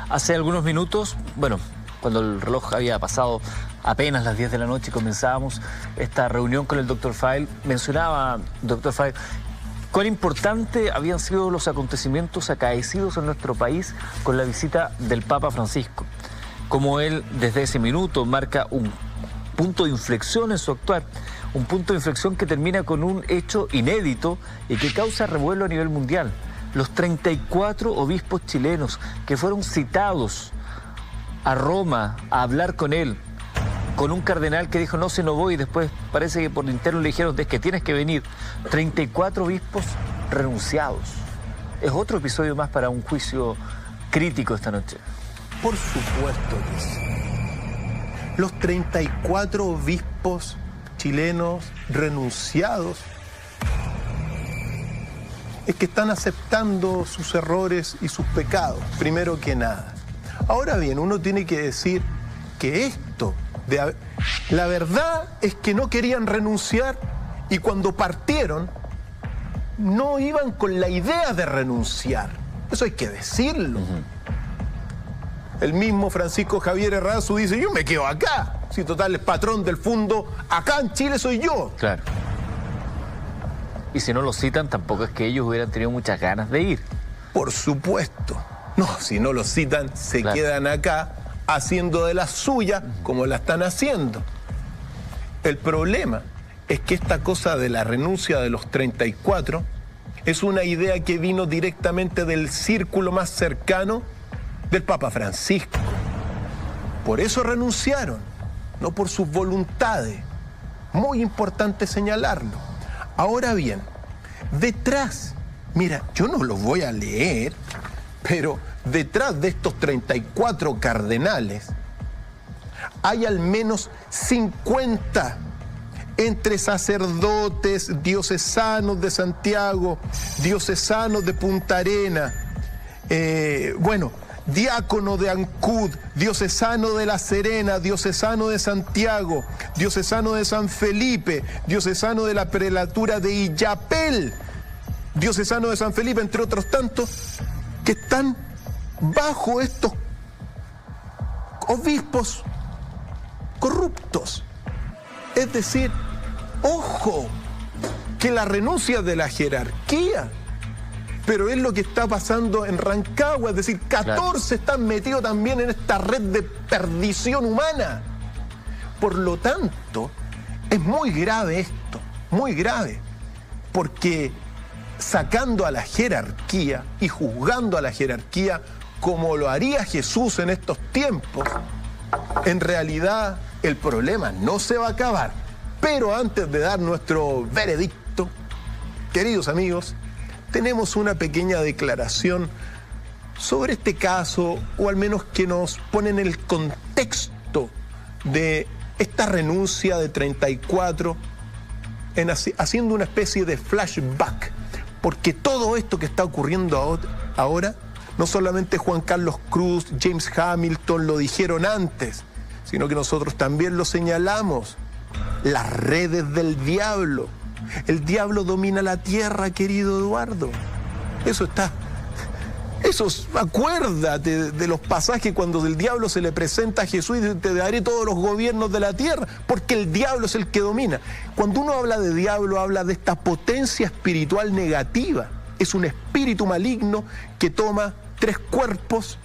Hace algunos minutos, cuando el reloj había pasado apenas las 10 de la noche y comenzábamos esta reunión con el Dr. File, mencionaba, Dr. File, cuán importante habían sido los acontecimientos acaecidos en nuestro país con la visita del Papa Francisco. Como él, desde ese minuto, marca un punto de inflexión en su actuar, un punto de inflexión que termina con un hecho inédito y que causa revuelo a nivel mundial. Los 34 obispos chilenos que fueron citados a Roma a hablar con él, con un cardenal que dijo no voy, y después parece que por interno le dijeron es que tienes que venir. 34 obispos renunciados. Es otro episodio más para un juicio crítico esta noche. Por supuesto que sí. Los 34 obispos chilenos renunciados es que están aceptando sus errores y sus pecados, primero que nada. Ahora bien, uno tiene que decir que la verdad es que no querían renunciar, y cuando partieron no iban con la idea de renunciar. Eso hay que decirlo. El mismo Francisco Javier Errázuriz dice, yo me quedo acá. Si total, el patrón del fondo acá en Chile soy yo. Claro. Y si no lo citan, tampoco es que ellos hubieran tenido muchas ganas de ir. Por supuesto. No, si no lo citan, se quedan acá haciendo de la suya como la están haciendo. El problema es que esta cosa de la renuncia de los 34 es una idea que vino directamente del círculo más cercano del Papa Francisco. Por eso renunciaron, no por sus voluntades. Muy importante señalarlo. Ahora bien, detrás, mira, yo no lo voy a leer, pero detrás de estos 34 cardenales hay al menos 50 entre sacerdotes, diocesanos de Santiago, diocesanos de Punta Arena, diácono de Ancud, diocesano de La Serena, diocesano de Santiago, diocesano de San Felipe, diocesano de la prelatura de Illapel, diocesano de San Felipe, entre otros tantos, que están bajo estos obispos corruptos. Es decir, ojo, que la renuncia de la jerarquía pero es lo que está pasando en Rancagua, es decir, 14 están metidos también en esta red de perdición humana. Por lo tanto, es muy grave esto, muy grave, porque sacando a la jerarquía y juzgando a la jerarquía como lo haría Jesús en estos tiempos, en realidad el problema no se va a acabar. Pero antes de dar nuestro veredicto, queridos amigos, tenemos una pequeña declaración sobre este caso, o al menos que nos pone en el contexto de esta renuncia de 34, haciendo una especie de flashback, porque todo esto que está ocurriendo ahora, no solamente Juan Carlos Cruz, James Hamilton lo dijeron antes, sino que nosotros también lo señalamos. Las redes del diablo. El diablo domina la tierra, querido Eduardo. Acuérdate de los pasajes cuando el diablo se le presenta a Jesús y te daré todos los gobiernos de la tierra, porque el diablo es el que domina. Cuando uno habla de diablo, habla de esta potencia espiritual negativa. Es un espíritu maligno que toma 3 cuerpos,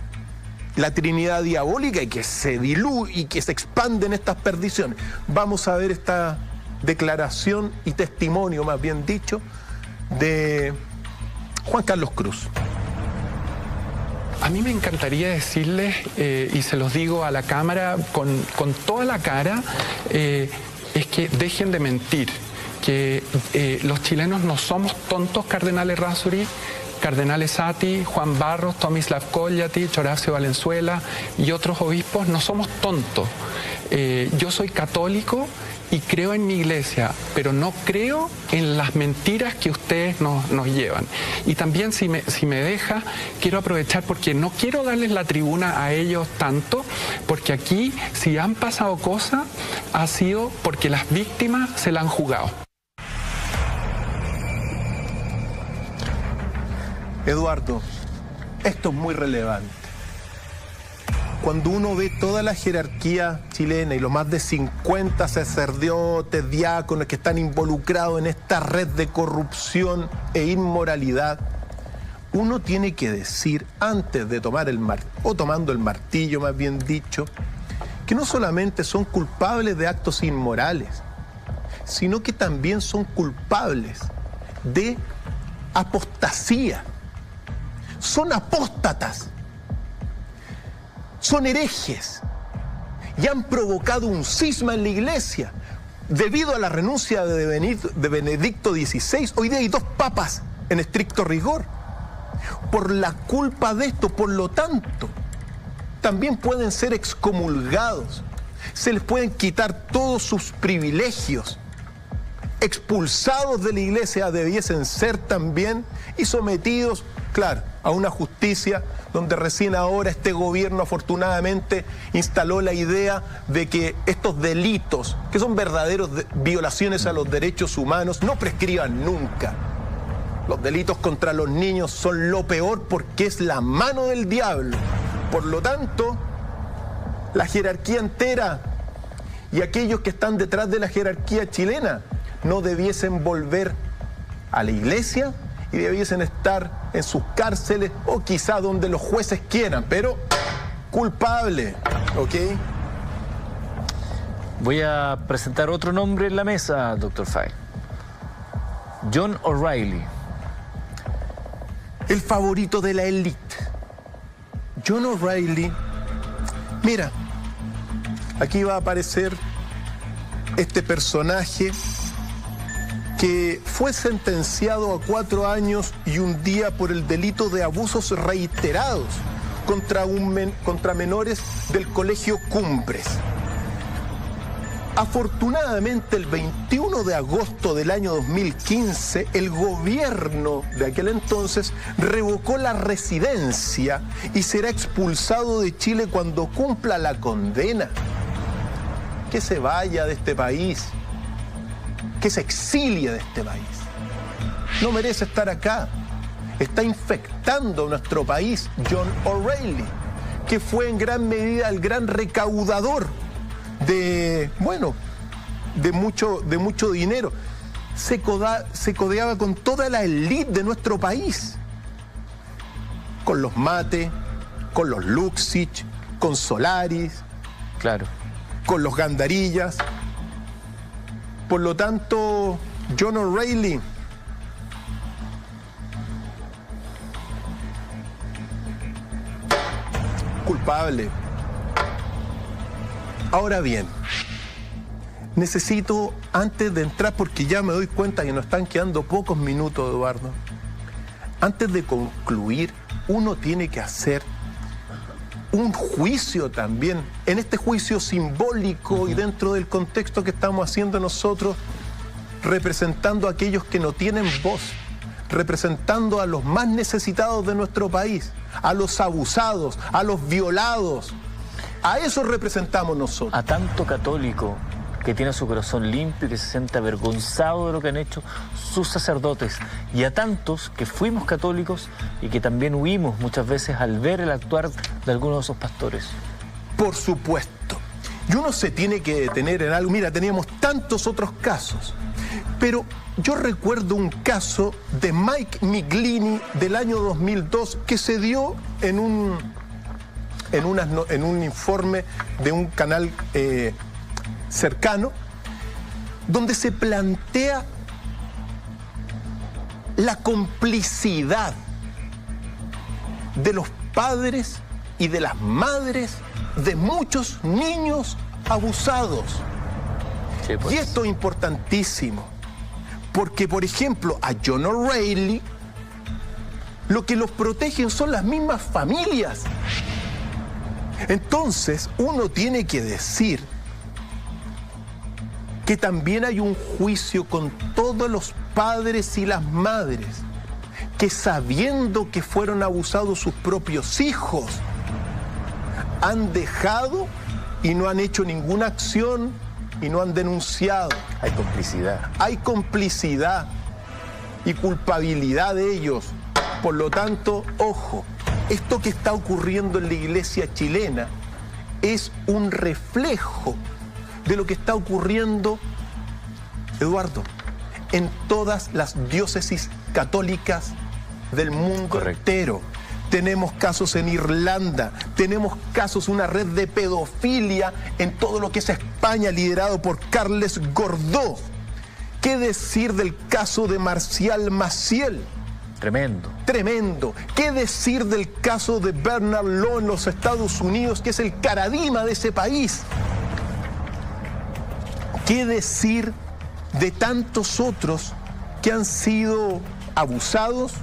la Trinidad diabólica, y que se diluye y que se expande en estas perdiciones. Vamos a ver esta declaración y testimonio, más bien dicho, de Juan Carlos Cruz. A mí me encantaría decirles, y se los digo a la cámara con toda la cara, es que dejen de mentir, que los chilenos no somos tontos, Cardenal Errázuriz, Cardenal Esati, Juan Barros, Tomislav Kolyati, Horacio Valenzuela y otros obispos, no somos tontos. Yo soy católico y creo en mi iglesia, pero no creo en las mentiras que ustedes nos llevan. Y también, si me deja, quiero aprovechar, porque no quiero darles la tribuna a ellos tanto, porque aquí, si han pasado cosas, ha sido porque las víctimas se la han jugado. Eduardo, esto es muy relevante. Cuando uno ve toda la jerarquía chilena y los más de 50 sacerdotes, diáconos que están involucrados en esta red de corrupción e inmoralidad, uno tiene que decir, antes de tomar tomando el martillo, más bien dicho, que no solamente son culpables de actos inmorales, sino que también son culpables de apostasía. Son apóstatas, son herejes y han provocado un cisma en la iglesia. Debido a la renuncia de Benedicto XVI, hoy día hay 2 papas en estricto rigor. Por la culpa de esto, por lo tanto, también pueden ser excomulgados, se les pueden quitar todos sus privilegios, expulsados de la iglesia debiesen ser también y sometidos, claro, a una justicia donde recién ahora este gobierno afortunadamente instaló la idea de que estos delitos, que son verdaderos violaciones a los derechos humanos, no prescriban nunca. Los delitos contra los niños son lo peor porque es la mano del diablo. Por lo tanto, la jerarquía entera y aquellos que están detrás de la jerarquía chilena no debiesen volver a la iglesia y debiesen estar en sus cárceles o quizá donde los jueces quieran, pero culpable, ¿ok? Voy a presentar otro nombre en la mesa, Dr. File. John O'Reilly. El favorito de la élite. John O'Reilly. Mira, aquí va a aparecer este personaje que fue sentenciado a 4 años y 1 día por el delito de abusos reiterados contra menores del Colegio Cumbres. Afortunadamente, el 21 de agosto del año 2015, el gobierno de aquel entonces revocó la residencia y será expulsado de Chile cuando cumpla la condena. Que se vaya de este país, que se exilie de este país. No merece estar acá. Está infectando a nuestro país John O'Reilly, que fue en gran medida el gran recaudador de mucho dinero. Se codeaba con toda la élite de nuestro país. con los Mate, con los Luxich, con Solaris, claro, con los Gandarillas. Por lo tanto, John O'Reilly culpable. Ahora bien, necesito, antes de entrar, porque ya me doy cuenta que nos están quedando pocos minutos, Eduardo, antes de concluir, uno tiene que hacer un juicio también, en este juicio simbólico y dentro del contexto que estamos haciendo nosotros, representando a aquellos que no tienen voz, representando a los más necesitados de nuestro país, a los abusados, a los violados. A eso representamos nosotros. A tanto católico que tiene su corazón limpio y que se siente avergonzado de lo que han hecho sus sacerdotes, y a tantos que fuimos católicos y que también huimos muchas veces al ver el actuar de algunos de esos pastores. Por supuesto. Y uno se tiene que detener en algo. Mira, teníamos tantos otros casos, pero yo recuerdo un caso de Mike Miglini del año 2002 que se dio en un informe de un canal cercano, donde se plantea la complicidad de los padres y de las madres de muchos niños abusados. Sí, pues. Y esto es importantísimo, porque, por ejemplo, a John O'Reilly lo que los protegen son las mismas familias. Entonces, uno tiene que decir que también hay un juicio con todos los padres y las madres que, sabiendo que fueron abusados sus propios hijos, han dejado y no han hecho ninguna acción y no han denunciado. Hay complicidad. Hay complicidad y culpabilidad de ellos. Por lo tanto, ojo, esto que está ocurriendo en la iglesia chilena es un reflejo de lo que está ocurriendo, Eduardo, en todas las diócesis católicas del mundo entero. Tenemos casos en Irlanda, tenemos casos, una red de pedofilia en todo lo que es España, liderado por Carles Gordó. ¿Qué decir del caso de Marcial Maciel? Tremendo. Tremendo. ¿Qué decir del caso de Bernard Law en los Estados Unidos, que es el caradima de ese país? ¿Qué decir de tantos otros que han sido abusados,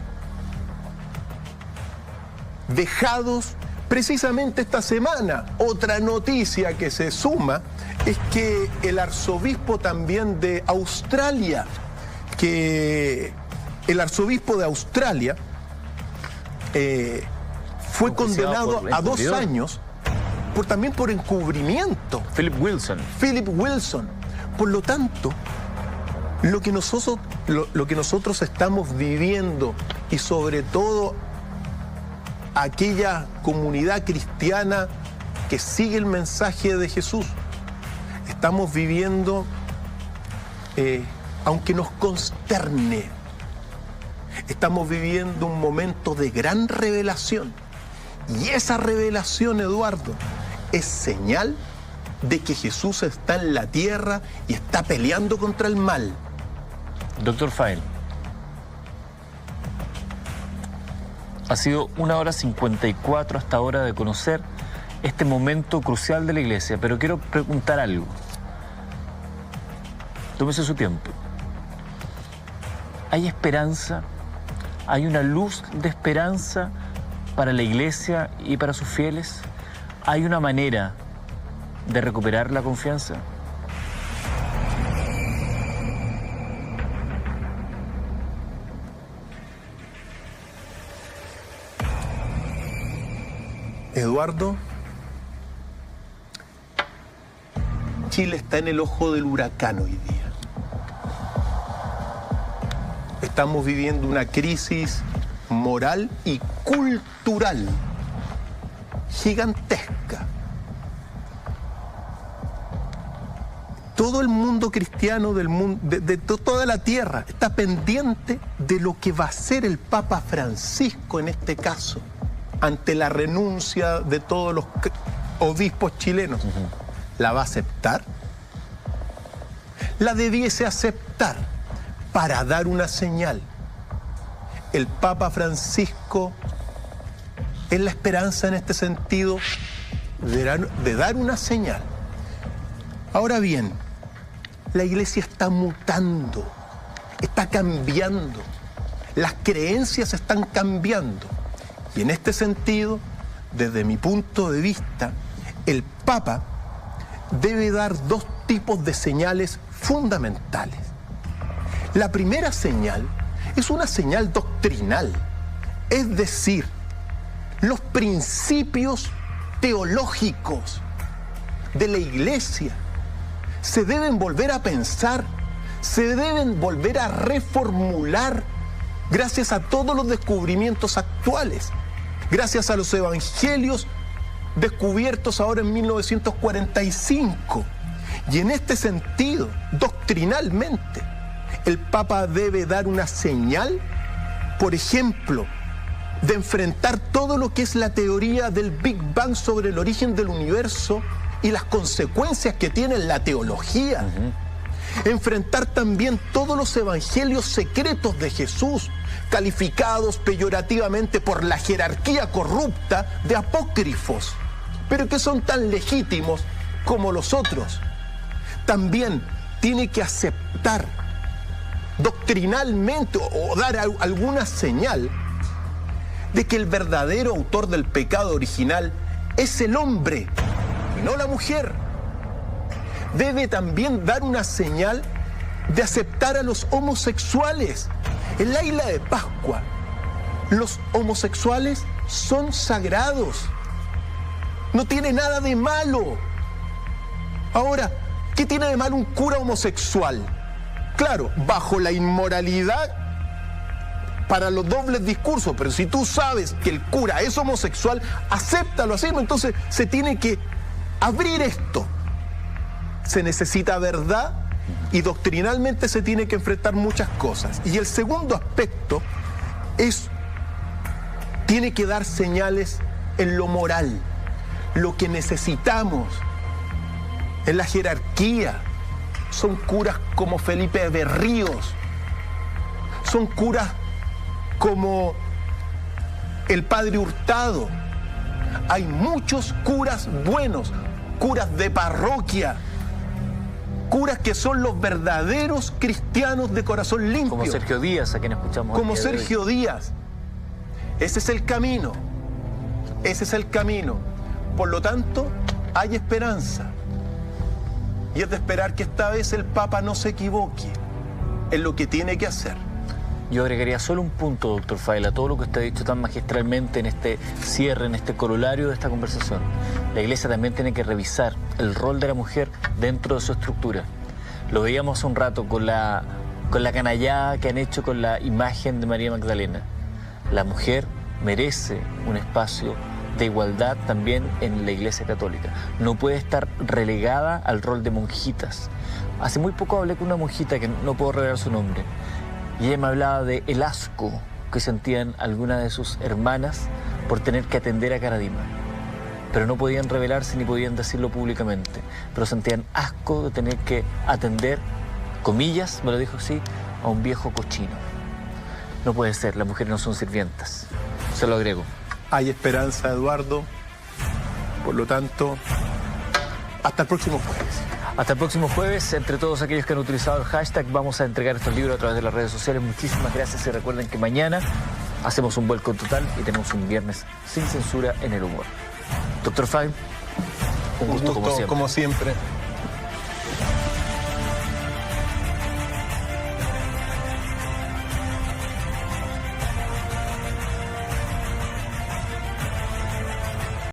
dejados? Precisamente esta semana, otra noticia que se suma es que el arzobispo también de Australia, fue condenado a 2 años también por encubrimiento. Philip Wilson. Por lo tanto, lo que nosotros estamos viviendo, y sobre todo aquella comunidad cristiana que sigue el mensaje de Jesús, estamos viviendo, aunque nos consterne, estamos viviendo un momento de gran revelación. Y esa revelación, Eduardo, es señal de que Jesús está en la tierra y está peleando contra el mal. Doctor File, ha sido 1:54 hasta ahora de conocer este momento crucial de la iglesia, pero quiero preguntar algo. Tómese su tiempo. ¿Hay esperanza? ¿Hay una luz de esperanza para la iglesia y para sus fieles? ¿Hay una manera de recuperar la confianza? Eduardo, Chile está en el ojo del huracán hoy día. Estamos viviendo una crisis moral y cultural gigantesca. Todo el mundo cristiano del mundo, de toda la tierra, está pendiente de lo que va a hacer el Papa Francisco en este caso. ante la renuncia de todos los obispos chilenos, ¿la va a aceptar? La debiese aceptar para dar una señal. El Papa Francisco es la esperanza en este sentido de dar una señal. Ahora bien, la Iglesia está mutando, está cambiando, las creencias están cambiando. Y en este sentido, desde mi punto de vista, el Papa debe dar dos tipos de señales fundamentales. La primera señal es una señal doctrinal, es decir, los principios teológicos de la Iglesia se deben volver a pensar, se deben volver a reformular gracias a todos los descubrimientos actuales, gracias a los evangelios descubiertos ahora en 1945. Y en este sentido, doctrinalmente, el Papa debe dar una señal, por ejemplo, de enfrentar todo lo que es la teoría del Big Bang sobre el origen del universo y las consecuencias que tiene la teología. Enfrentar también todos los evangelios secretos de Jesús, calificados peyorativamente por la jerarquía corrupta de apócrifos, pero que son tan legítimos como los otros. También tiene que aceptar doctrinalmente o dar alguna señal de que el verdadero autor del pecado original es el hombre y no la mujer. Debe también dar una señal de aceptar a los homosexuales. En la isla de Pascua, los homosexuales son sagrados. No tiene nada de malo. Ahora, ¿qué tiene de malo un cura homosexual? Claro, bajo la inmoralidad para los dobles discursos, pero si tú sabes que el cura es homosexual, acéptalo así. Entonces se tiene que abrir esto. Se necesita verdad y doctrinalmente se tiene que enfrentar muchas cosas. Y el segundo aspecto es, tiene que dar señales en lo moral. Lo que necesitamos en la jerarquía son curas como Felipe Berríos, son curas como el Padre Hurtado. Hay muchos curas buenos, curas de parroquia, curas que son los verdaderos cristianos de corazón limpio. Como Sergio Díaz, a quien escuchamos. Como Sergio Díaz. Ese es el camino. Ese es el camino. Por lo tanto, hay esperanza. Y es de esperar que esta vez el Papa no se equivoque en lo que tiene que hacer. Yo agregaría solo un punto, doctor Fael, a todo lo que usted ha dicho tan magistralmente en este cierre, en este corolario de esta conversación. La Iglesia también tiene que revisar el rol de la mujer dentro de su estructura. Lo veíamos hace un rato con la canallada que han hecho con la imagen de María Magdalena. La mujer merece un espacio de igualdad también en la Iglesia Católica. No puede estar relegada al rol de monjitas. Hace muy poco hablé con una monjita que no puedo revelar su nombre. Y ella me hablaba de el asco que sentían algunas de sus hermanas por tener que atender a Caradima. Pero no podían revelarse ni podían decirlo públicamente. Pero sentían asco de tener que atender, comillas, me lo dijo así, a un viejo cochino. No puede ser, las mujeres no son sirvientas. Se lo agrego. Hay esperanza, Eduardo. Por lo tanto, hasta el próximo jueves. Hasta el próximo jueves, entre todos aquellos que han utilizado el hashtag, vamos a entregar estos libros a través de las redes sociales. Muchísimas gracias y recuerden que mañana hacemos un vuelco total y tenemos un viernes sin censura en el humor. Doctor Fael, un gusto como siempre.